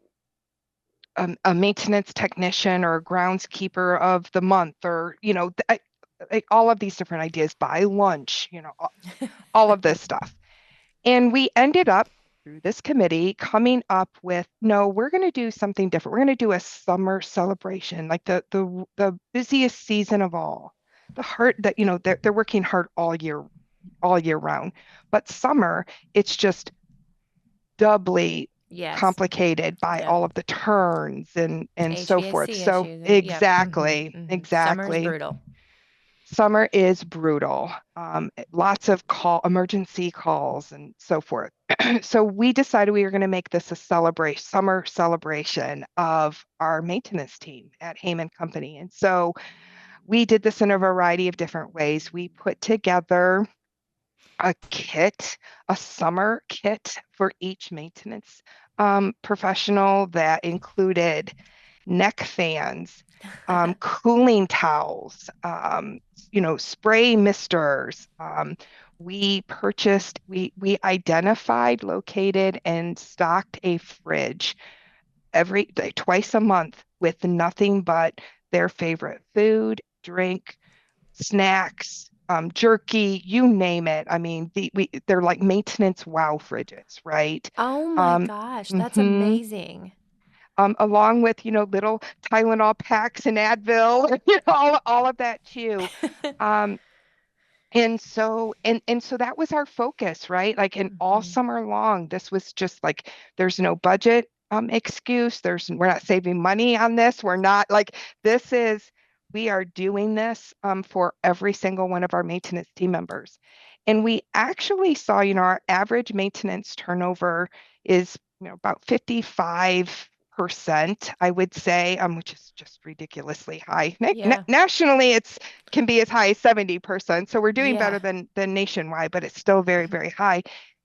a maintenance technician or a groundskeeper of the month, or all of these different ideas. Buy lunch, all of this stuff. And we ended up through this committee coming up with, no, we're going to do something different. We're going to do a summer celebration, like the busiest season of all. The heart that, they're working hard all year round. But summer, it's just doubly Yes. complicated by Yep. all of the turns and so forth. HVAC So issues. Yep. Mm-hmm. exactly, Mm-hmm. Summer is exactly. brutal. Summer is brutal. Lots of emergency calls and so forth. So we decided we were going to make this a summer celebration of our maintenance team at Hayman Company. And so we did this in a variety of different ways. We put together a kit, a summer kit for each maintenance professional that included neck fans, cooling towels, spray misters. We identified, located, and stocked a fridge every day, twice a month with nothing but their favorite food, drink, snacks, jerky, you name it. I mean, they're like maintenance wow fridges, right? Oh my Um, gosh, that's mhm. amazing. Along with, little Tylenol packs and Advil, all of that too. Um, and so that was our focus, right? Like, and all Mhm. summer long, this was just like there's no budget excuse. We're not saving money on this. We're not like this is we are doing this for every single one of our maintenance team members. And we actually saw, our average maintenance turnover is, about 55%, I would say, which is just ridiculously high. Yeah. Nationally, it's can be as high as 70%. So we're doing Yeah. better than nationwide, but it's still very, very high.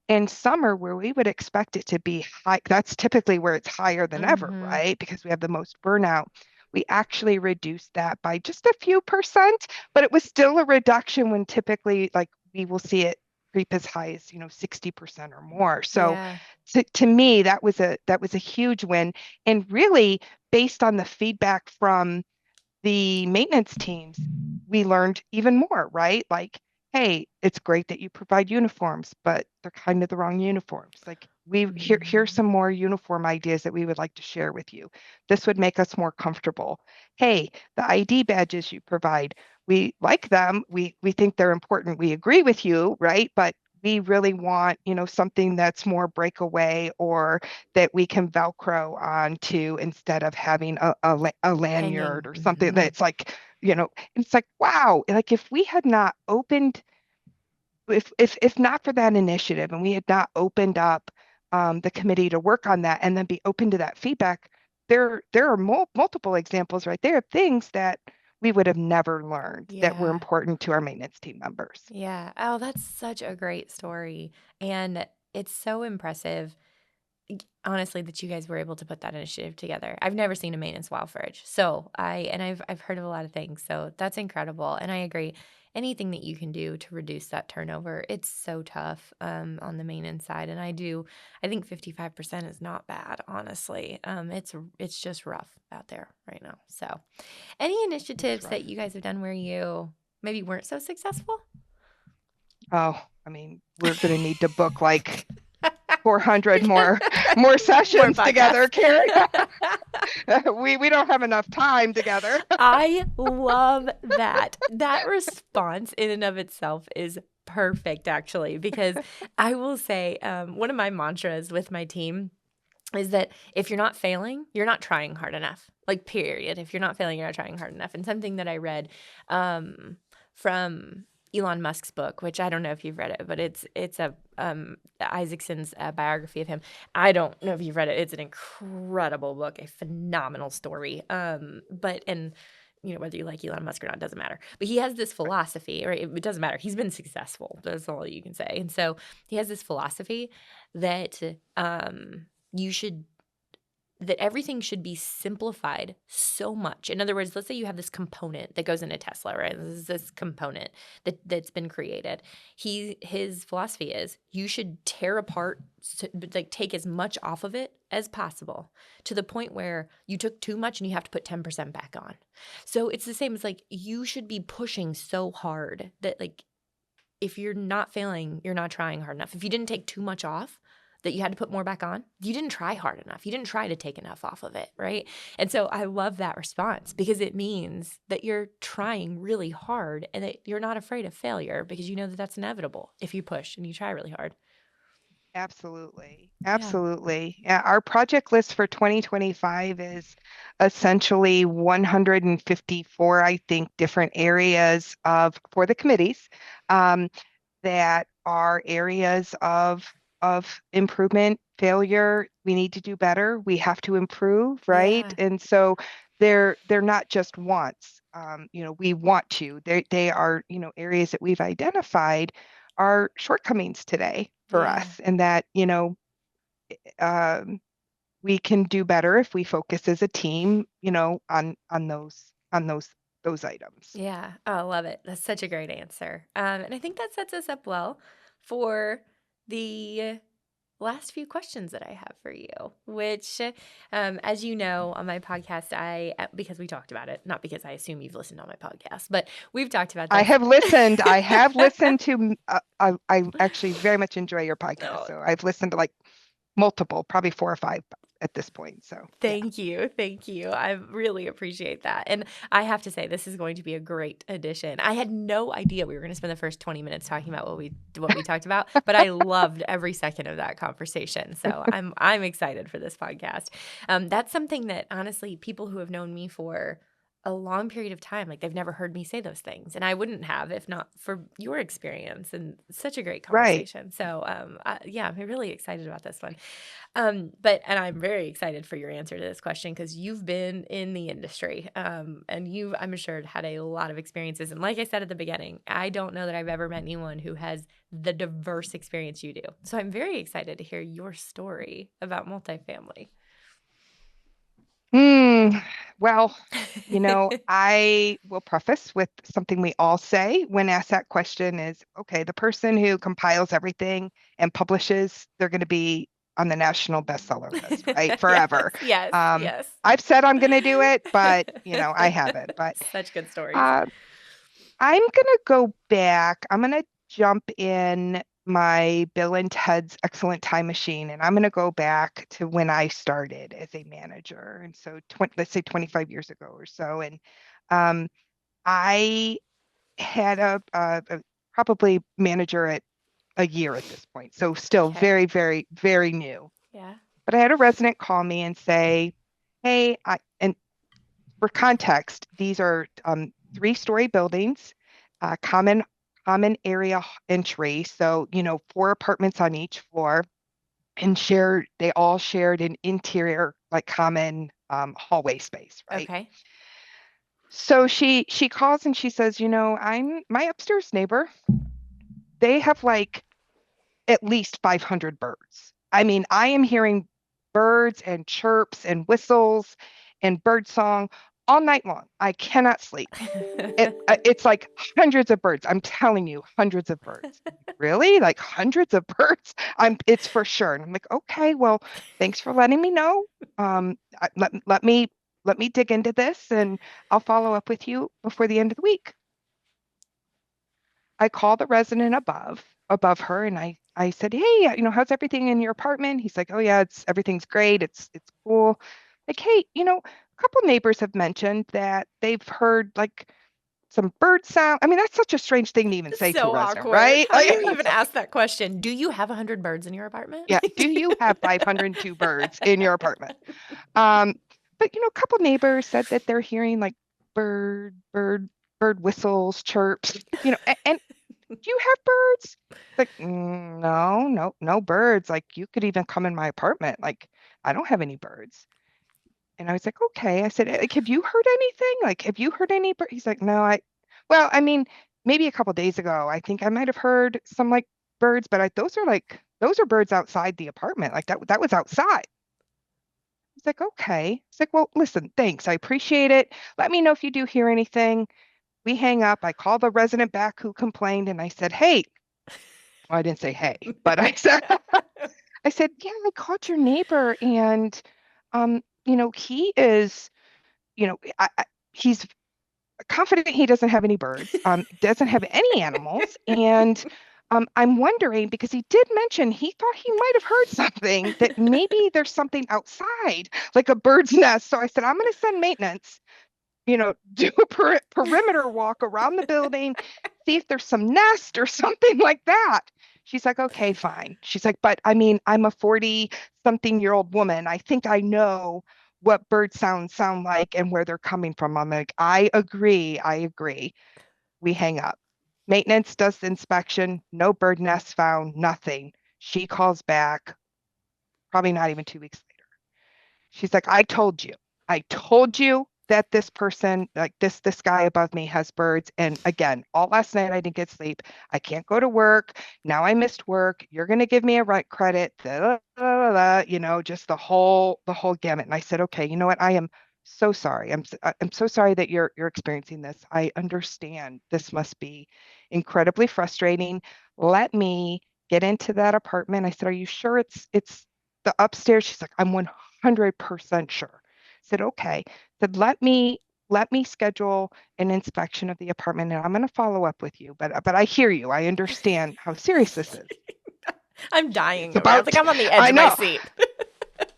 In summer, where we would expect it to be high, that's typically where it's higher than ever, Hmm. right? Because we have the most burnout. We actually reduced that by just a few percent, but it was still a reduction when typically like we will see it creep as high as, 60% or more. So Yeah. to me, that was a huge win. And really based on the feedback from the maintenance teams, we learned even more, right? Like, hey, it's great that you provide uniforms, but they're kind of the wrong uniforms. Like, here's Mhm. some more uniform ideas that we would like to share with you. This would make us more comfortable. Hey, the ID badges you provide, we like them. We think they're important. We agree with you, right? But we really want, something that's more breakaway or that we can Velcro onto instead of having a lanyard Hanging. or something Hmm. that's like, it's like, wow, like if we had not opened, if not for that initiative and we had not opened up the committee to work on that and then be open to that feedback, there are multiple examples right there of things that we would have never learned that were Yeah. important to our maintenance team members. Yeah. Oh, that's such a great story. And it's so impressive, honestly, that you guys were able to put that initiative together. I've never seen a maintenance wild fridge. I've heard of a lot of things. So that's incredible. And I agree. Anything that you can do to reduce that turnover, it's so tough on the maintenance side. And I think 55% is not bad, honestly. It's just rough out there right now. So any It's initiatives that rough. you guys have done where you maybe weren't so successful? Oh, I mean, we're going to need to book like 400 more More sessions together, podcasts. Carrie. We don't have enough time together. I love that. That response in and of itself is perfect, actually, because I will say one of my mantras with my team is that if you're not failing, you're not trying hard enough. Like, period. If you're not failing, you're not trying hard enough. And something that I read from Elon Musk's book, which I don't know if you've read it, but it's a Isaacson's biography of him. I don't know if you've read it. It's an incredible book, a phenomenal story. But and whether you like Elon Musk or not doesn't matter. But he has this philosophy, right? It doesn't matter. He's been successful. That's all you can say. And so he has this philosophy that you should that everything should be simplified so much. In other words, let's say you have this component that goes into Tesla, right? This is this component that's been created. His philosophy is you should tear apart, like take as much off of it as possible to the point where you took too much and you have to put 10% back on. So it's the same as like you should be pushing so hard that like if you're not failing, you're not trying hard enough. If you didn't take too much off, that you had to put more back on, you didn't try hard enough. You didn't try to take enough off of it, right? And so I love that response because it means that you're trying really hard and that you're not afraid of failure because you know that that's inevitable if you push and you try really hard. Absolutely. Yeah. Absolutely. Yeah, our project list for 2025 is essentially 154, I think, different areas of for the committees that are areas of improvement, failure. We need to do better. We have to improve, right? Yeah. And so they're not just wants. we want to. They are, areas that we've identified are shortcomings today for Yeah. us, and that, um, we can do better if we focus as a team, on those items. Yeah. Oh, I love it. That's such a great answer. And I think that sets us up well for the last few questions that I have for you, which, as you know, on my podcast, because we talked about it, not because I assume you've listened on my podcast, but we've talked about I this. have listened. I have listened to. I actually very much enjoy your podcast, Oh, so I've listened to like multiple, probably 4 or 5 at this point. So yeah. thank you. Thank you. I really appreciate that. And I have to say, this is going to be a great addition. I had no idea we were going to spend the first 20 minutes talking about what we talked about, but I loved every second of that conversation. So I'm excited for this podcast. That's something that honestly, people who have known me for a long period of time, like they've never heard me say those things, and I wouldn't have if not for your experience and such a great Right. conversation. So, yeah, I'm really excited about this one. And I'm very excited for your answer to this question because you've been in the industry, and I'm sure, had a lot of experiences. And like I said at the beginning, I don't know that I've ever met anyone who has the diverse experience you do. So I'm very excited to hear your story about multifamily. Hmm. Well, I will preface with something we all say when asked that question is, okay, the person who compiles everything and publishes, they're going to be on the national bestseller list, right? Yes, Forever. yes, Um, yes. I've said I'm going to do it, but I haven't. But Such good stories. uh, I'm going to go back. I'm going to jump in my Bill and Ted's Excellent Time Machine, and I'm going to go back to when I started as a manager. And so, let's say 25 years ago or so. And um, I had a probably manager at a year at this point. So, still Okay. very, very, very new. Yeah. But I had a resident call me and say, hey, and for context, these are 3-story buildings, common area entry. So, 4 apartments on each floor, and they all shared an interior, like common hallway space, right? Okay. So she calls and she says, I'm my upstairs neighbor. They have like at least 500 birds. I mean, I am hearing birds and chirps and whistles and bird song all night long. I cannot sleep. It's like hundreds of birds. I'm telling you, hundreds of birds. Really? Like hundreds of birds? It's for sure. And I'm like, okay, well, thanks for letting me know. Let me dig into this, and I'll follow up with you before the end of the week. I called the resident above her, and I said, hey, how's everything in your apartment? He's like, oh yeah, everything's great. It's cool. Like, hey, a couple neighbors have mentioned that they've heard like some bird sound. I mean, that's such a strange thing to even say to a So resident, awkward. right? How do Like, you it's even like, ask that question? Do you have 100 birds in your apartment? yeah, do you have 502 birds in your apartment? Um, but a couple neighbors said that they're hearing like bird, bird, bird whistles, chirps, and do you have birds? Like, no, no, no birds. Like, you could even come in my apartment. Like, I don't have any birds. And I was like, okay. I said, like, have you heard anything? Like, have you heard any bird? He's like, no, well, I mean, maybe a couple days ago, I think I might have heard some like birds, but those are birds outside the apartment. Like that was outside. He's like, okay. He's like, well, listen, thanks. I appreciate it. Let me know if you do hear anything. We hang up. I call the resident back who complained, and I said, hey, well, I didn't say hey, but I said, yeah, I called your neighbor, and he is, he's confident he doesn't have any birds, doesn't have any animals, and I'm wondering because he did mention he thought he might have heard something that maybe there's something outside, like a bird's nest. So I said, I'm going to send maintenance, do a perimeter walk around the building, see if there's some nest or something like that. She's like, okay, fine. She's like, but I mean, I'm a 40-something-year-old woman. I think I know what bird sounds sound like and where they're coming from. I'm like, I agree. I agree. We hang up. Maintenance does the inspection. No bird nests found, nothing. She calls back, probably not even 2 weeks later. She's like, I told you. I told you that this person, like this guy above me has birds. And again, all last night I didn't get sleep. I can't go to work. Now I missed work. You're going to give me a rent credit, just the whole gamut. And I said, okay, you know what? I am so sorry. I'm so sorry that you're experiencing this. I understand this must be incredibly frustrating. Let me get into that apartment. I said, are you sure it's the upstairs? She's like, I'm 100% sure. I said, okay. I said, let me schedule an inspection of the apartment and I'm going to follow up with you. But I hear you. I understand how serious this is. I'm It's dying over here. I was like, about, I'm on the edge I of my know. seat.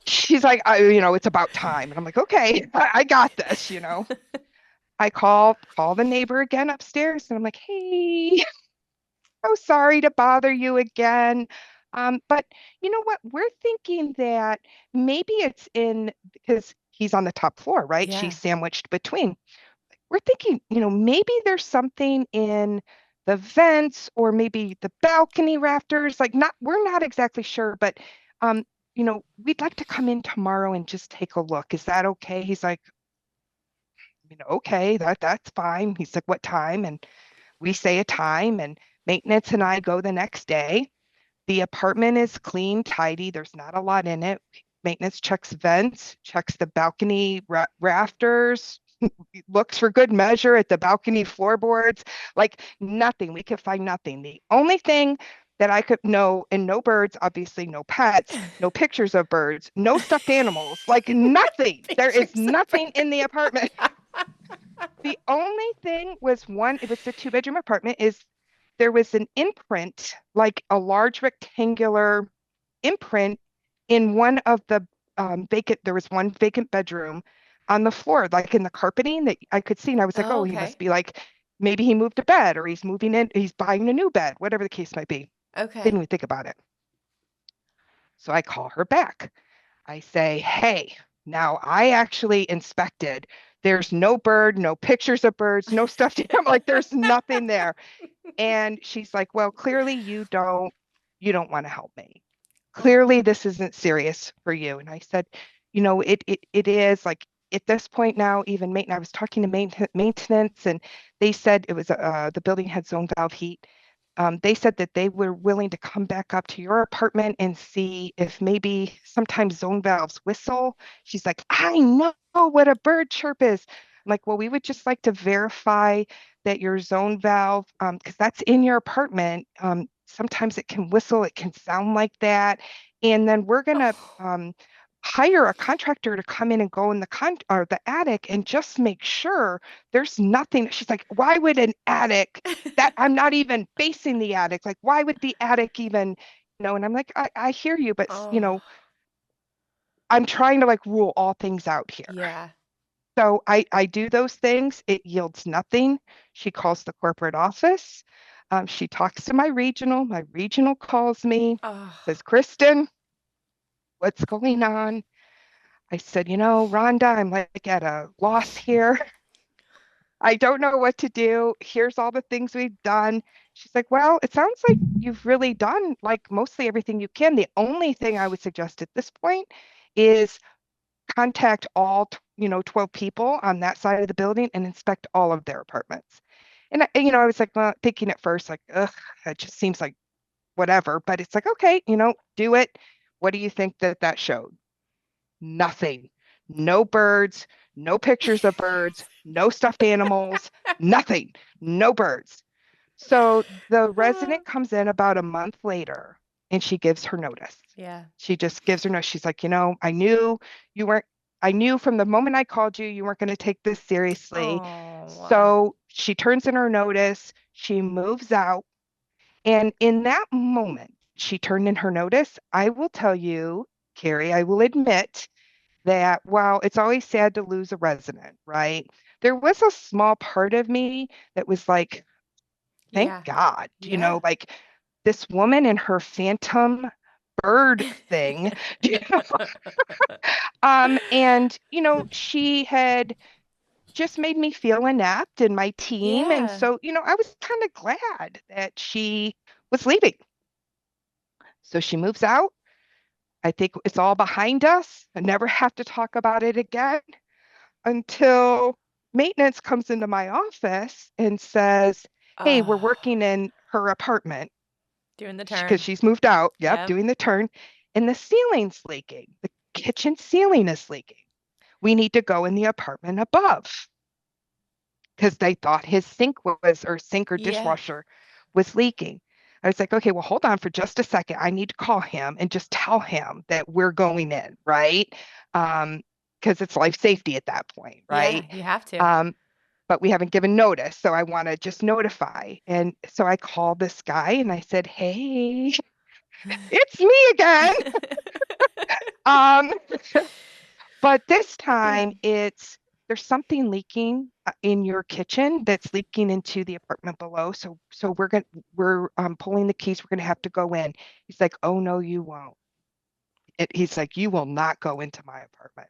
She's like, it's about time. And I'm like, okay, I got this. I call the neighbor again upstairs and I'm like, hey, so sorry to bother you again. But you know what? We're thinking that maybe it's in because he's on the top floor, right? Yeah. She's sandwiched between. We're thinking, maybe there's something in the vents or maybe the balcony rafters. Like we're not exactly sure, but we'd like to come in tomorrow and just take a look. Is that okay? He's like, okay, that's fine. He's like, what time? And we say a time and maintenance and I go the next day. The apartment is clean, tidy. There's not a lot in it. Maintenance checks vents, checks the balcony rafters, looks for good measure at the balcony floorboards. Like nothing. We could find nothing. The only thing that I could know, and no birds, obviously, no pets, no pictures of birds, no stuffed animals, like nothing. There is Pictures of nothing in the apartment. birds. The only thing was it was a two-bedroom apartment, is there was an imprint, like a large rectangular imprint in one of the there was one vacant bedroom on the floor, like in the carpeting that I could see. And I was like, Oh, oh, he okay. must be like, maybe he moved a bed or he's moving in, he's buying a new bed, whatever the case might be. Didn't Okay. even think about it. So I call her back. I say, hey, now I actually inspected. There's no bird, no pictures of birds, no stuff. I'm like, there's nothing there. And she's like, well, clearly you don't want to help me. Oh, Clearly this isn't serious for you. And I said, it is like at this point now, even maintenance, I was talking to maintenance and they said it was the building had zone valve heat. They said that they were willing to come back up to your apartment and see if maybe sometimes zone valves whistle. She's like, I know what a bird chirp is. I'm like, well, we would just like to verify that your zone valve, because that's in your apartment. Sometimes it can whistle, it can sound like that. And then we're gonna oh. hire a contractor to come in and go in the attic and just make sure there's nothing. She's like, why would an attic that I'm not even facing the attic? Like, why would the attic even. And I'm like, I hear you, but Oh, I'm trying to like rule all things out here. yeah. So I do those things. It yields nothing. She calls the corporate office. She talks to my regional. My regional calls me, Oh, says, Kristen, what's going on? I said, Rhonda, I'm like at a loss here. I don't know what to do. Here's all the things we've done. She's like, well, it sounds like you've really done like mostly everything you can. The only thing I would suggest at this point is contact all, 12 people on that side of the building and inspect all of their apartments. And I was like, well, thinking at first, like, ugh, it just seems like whatever. But it's like, okay, do it. What do you think that showed? Nothing. No birds, no pictures of birds, no stuffed animals, nothing. No birds. So the resident comes in about a month later and she gives her notice. yeah. She just gives her notice. She's like, I knew you weren't, I knew from the moment I called you, you weren't going to take this seriously. Oh, So she turns in her notice, she moves out. And in that moment, she turned in her notice. I will tell you, Kerri, I will admit that while it's always sad to lose a resident, right? There was a small part of me that was like, thank yeah. God, Yeah. like this woman and her phantom bird thing, you know, and she had just made me feel inept in my team. And Yeah. so, I was kind of glad that she was leaving. So she moves out. I think it's all behind us. I never have to talk about it again. until maintenance comes into my office and says, "Hey, we're Oh, working in her apartment doing the because turn. she's moved out." Yep, Yep. doing the turn, and the ceiling's leaking. The kitchen ceiling is leaking. We need to go in the apartment above because they thought his sink or Yeah. dishwasher was leaking. I was like, okay, well, hold on for just a second. I need to call him and just tell him that we're going in, right? Because it's life safety at that point, Yeah, right? you have to. Um, but we haven't given notice, so I want to just notify. And so I called this guy and I said, hey, it's me again. Um, But this time there's something leaking in your kitchen that's leaking into the apartment below. So we're pulling the keys. We're gonna have to go in. He's like, oh no, you won't. He's like, you will not go into my apartment.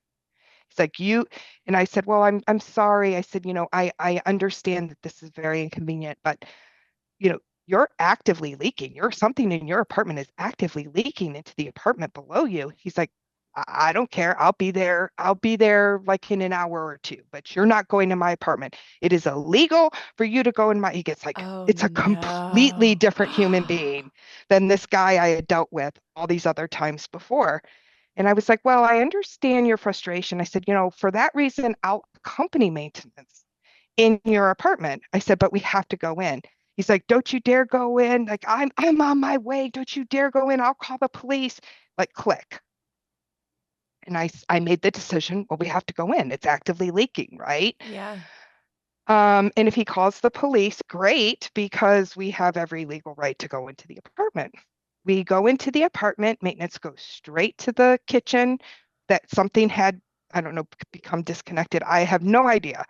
He's like, you and I said, well, I'm sorry. I said, I understand that this is very inconvenient, but you're actively leaking. Something in your apartment is actively leaking into the apartment below you. He's like, I don't care. I'll be there. I'll be there like in an hour or two, but you're not going to my apartment. It is illegal for you to go in my. He gets like, Oh it's a completely no. different human being than this guy I had dealt with all these other times before. And I was like, well, I understand your frustration. I said, for that reason, I'll accompany maintenance in your apartment. I said, but we have to go in. He's like, don't you dare go in. Like, I'm on my way. Don't you dare go in. I'll call the police. Like, click. And I made the decision, well, we have to go in. It's actively leaking, right? Yeah. And if he calls the police, great, because we have every legal right to go into the apartment. We go into the apartment, maintenance goes straight to the kitchen that something had, I don't know, become disconnected. I have no idea.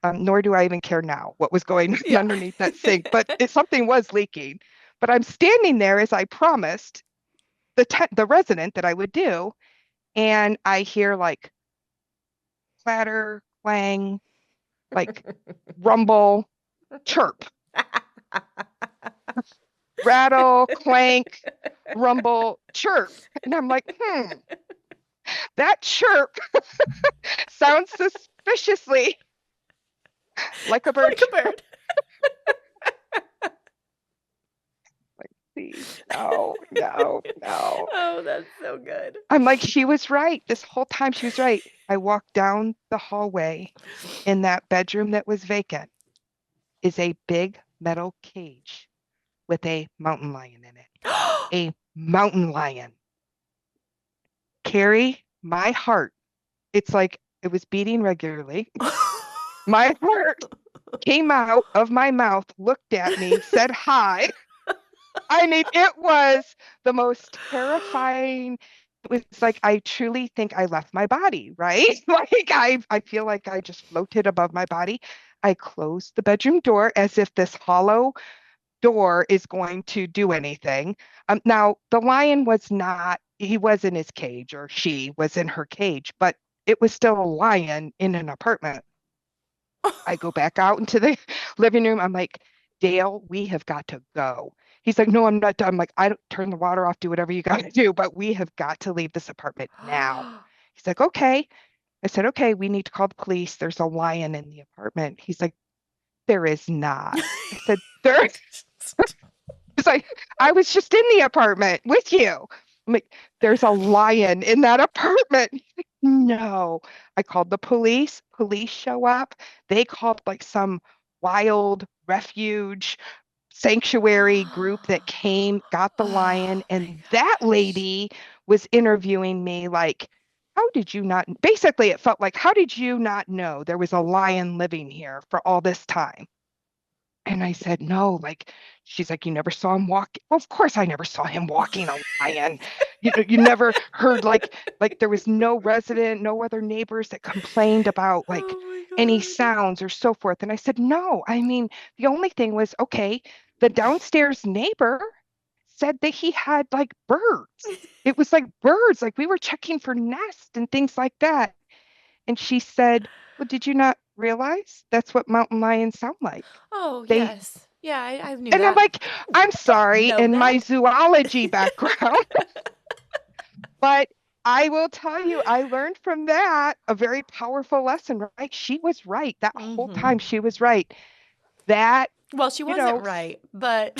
Nor do I even care now what was going on Yeah. underneath that sink, but something was leaking. But I'm standing there as I promised the resident that I would do, and I hear like clatter, clang, like rumble, chirp, rattle, clank, rumble, chirp. And I'm like, that chirp sounds suspiciously like a bird Like a chirp. bird. Like, please, no, no, no. Oh, that's so good. I'm like, she was right. This whole time she was right. I walked down the hallway. In that bedroom that was vacant is a big metal cage with a mountain lion in it. A mountain lion. Kerri, my heart, it's like it was beating regularly. My heart came out of my mouth, looked at me, said hi. I mean, it was the most terrifying. It was like I truly think I left my body, right? Like I feel like I just floated above my body. I closed the bedroom door as if this hollow door is going to do anything. Now the lion was not, he was in his cage or she was in her cage, but it was still a lion in an apartment. I go back out into the living room. I'm like, Dale, we have got to go. He's like, no, I'm not done. I'm like, I don't turn the water off, do whatever you got to do, but we have got to leave this apartment now. He's like, okay. I said, okay, we need to call the police. There's a lion in the apartment. He's like, there is not. I said, there. He's like, I was just in the apartment with you. I'm like, there's a lion in that apartment. He's like, no. I called the police. Police show up. They called like some wild refuge sanctuary group that came, got the Oh lion, my and that gosh. lady was interviewing me like, how did you not? Basically, it felt like, how did you not know there was a lion living here for all this time? And I said, no, like, she's like, you never saw him walk. Well, of course I never saw him walking a lion. You never heard like there was no resident, no other neighbors that complained about like Oh my any god. sounds or so forth. And I said, no, I mean, the only thing was, okay, the downstairs neighbor said that he had like birds. It was like birds, like we were checking for nests and things like that. And she said, well, did you not realize that's what mountain lions sound like? Oh, They yes. Yeah, I knew And I'm that. like, I'm sorry, Know in my that? zoology background, but I will tell you, I learned from that a very powerful lesson, right? She was right. That whole Hmm. time she was right. That, Well, she you wasn't know, right, but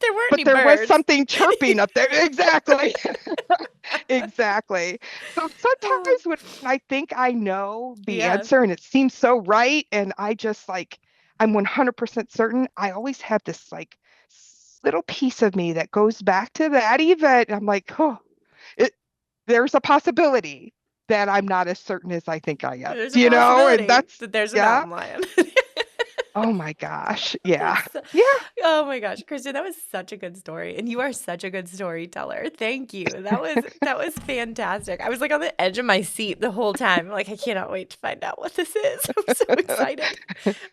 there weren't but any there was birds. something chirping up there. Exactly. Exactly. So Oh, sometimes when I think I know the yeah. answer and it seems so right, and I just like, I'm 100% certain, I always have this like little piece of me that goes back to that event. I'm like, oh, it, there's a possibility that I'm not as certain as I think I am, There's a you know? And possibility that's, that there's a yeah. mountain lion. Oh my gosh. Yeah. That's so, Yeah. oh my gosh, Kristen, that was such a good story, and you are such a good storyteller. Thank you. That was fantastic. I was like on the edge of my seat the whole time. Like I cannot wait to find out what this is. I'm so excited.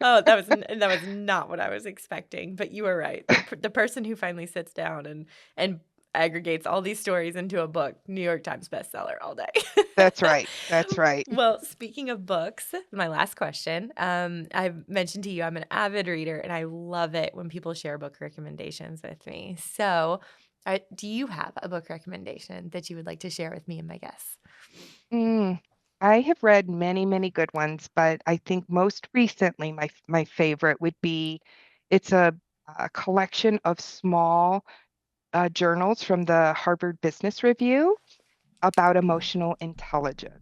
Oh, that was not what I was expecting, but you were right. The person who finally sits down and aggregates all these stories into a book, New York Times bestseller all day. That's right. That's right. Well, speaking of books, my last question. I've mentioned to you I'm an avid reader, and I love it when people share book recommendations with me. So, do you have a book recommendation that you would like to share with me and my guests? Mm, I have read many, many good ones, but I think most recently my favorite would be it's a collection of small journals from the Harvard Business Review about emotional intelligence.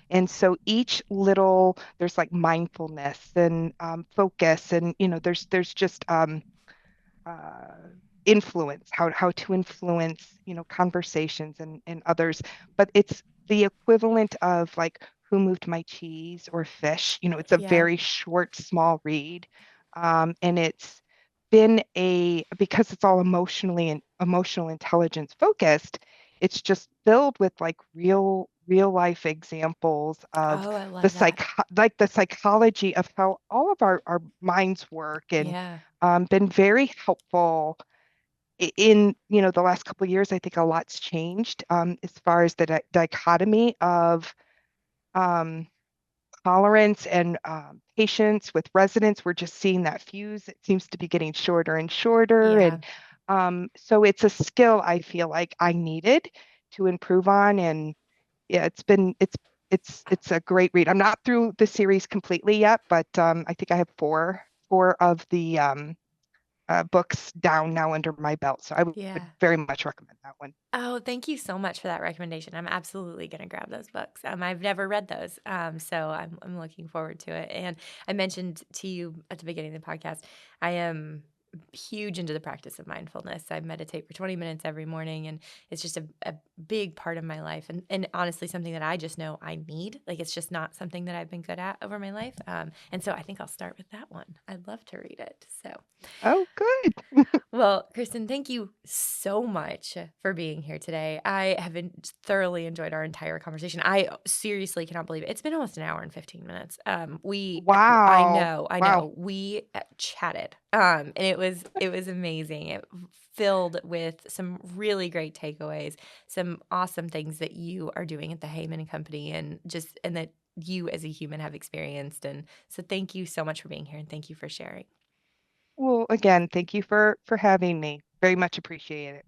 And so each little, there's like mindfulness and focus, and there's just uh, influence, how to influence, conversations and others. But it's the equivalent of like Who Moved My Cheese or Fish. It's a Yeah. very short, small read. And it's been because it's all emotionally and emotional intelligence focused, it's just filled with like real life examples of Oh, I love that. the psychology of how all of our minds work, and Yeah. been very helpful in the last couple of years. I think a lot's changed as far as the dichotomy of um, tolerance and patience with residents. We're just seeing that fuse. It seems to be getting shorter and shorter, Yeah. and so it's a skill I feel like I needed to improve on. And yeah, it's a great read. I'm not through the series completely yet, but I think I have four of the books down now under my belt. So I would Yeah. very much recommend that one. Oh, thank you so much for that recommendation. I'm absolutely going to grab those books. I've never read those, so I'm looking forward to it. And I mentioned to you at the beginning of the podcast, I am huge into the practice of mindfulness. I meditate for 20 minutes every morning, and it's just a big part of my life. And honestly, something that I just know I need. Like it's just not something that I've been good at over my life. And so I think I'll start with that one. I'd love to read it. So. Oh, good. Well, Kristen, thank you so much for being here today. I have thoroughly enjoyed our entire conversation. I seriously cannot believe it. It's been almost an hour and 15 minutes. I Wow. know, Wow. we chatted, and it was amazing. It filled with some really great takeaways, some awesome things that you are doing at the Hayman Company, and that you as a human have experienced. And so, thank you so much for being here, and thank you for sharing. Well, again, thank you for having me. Very much appreciate it.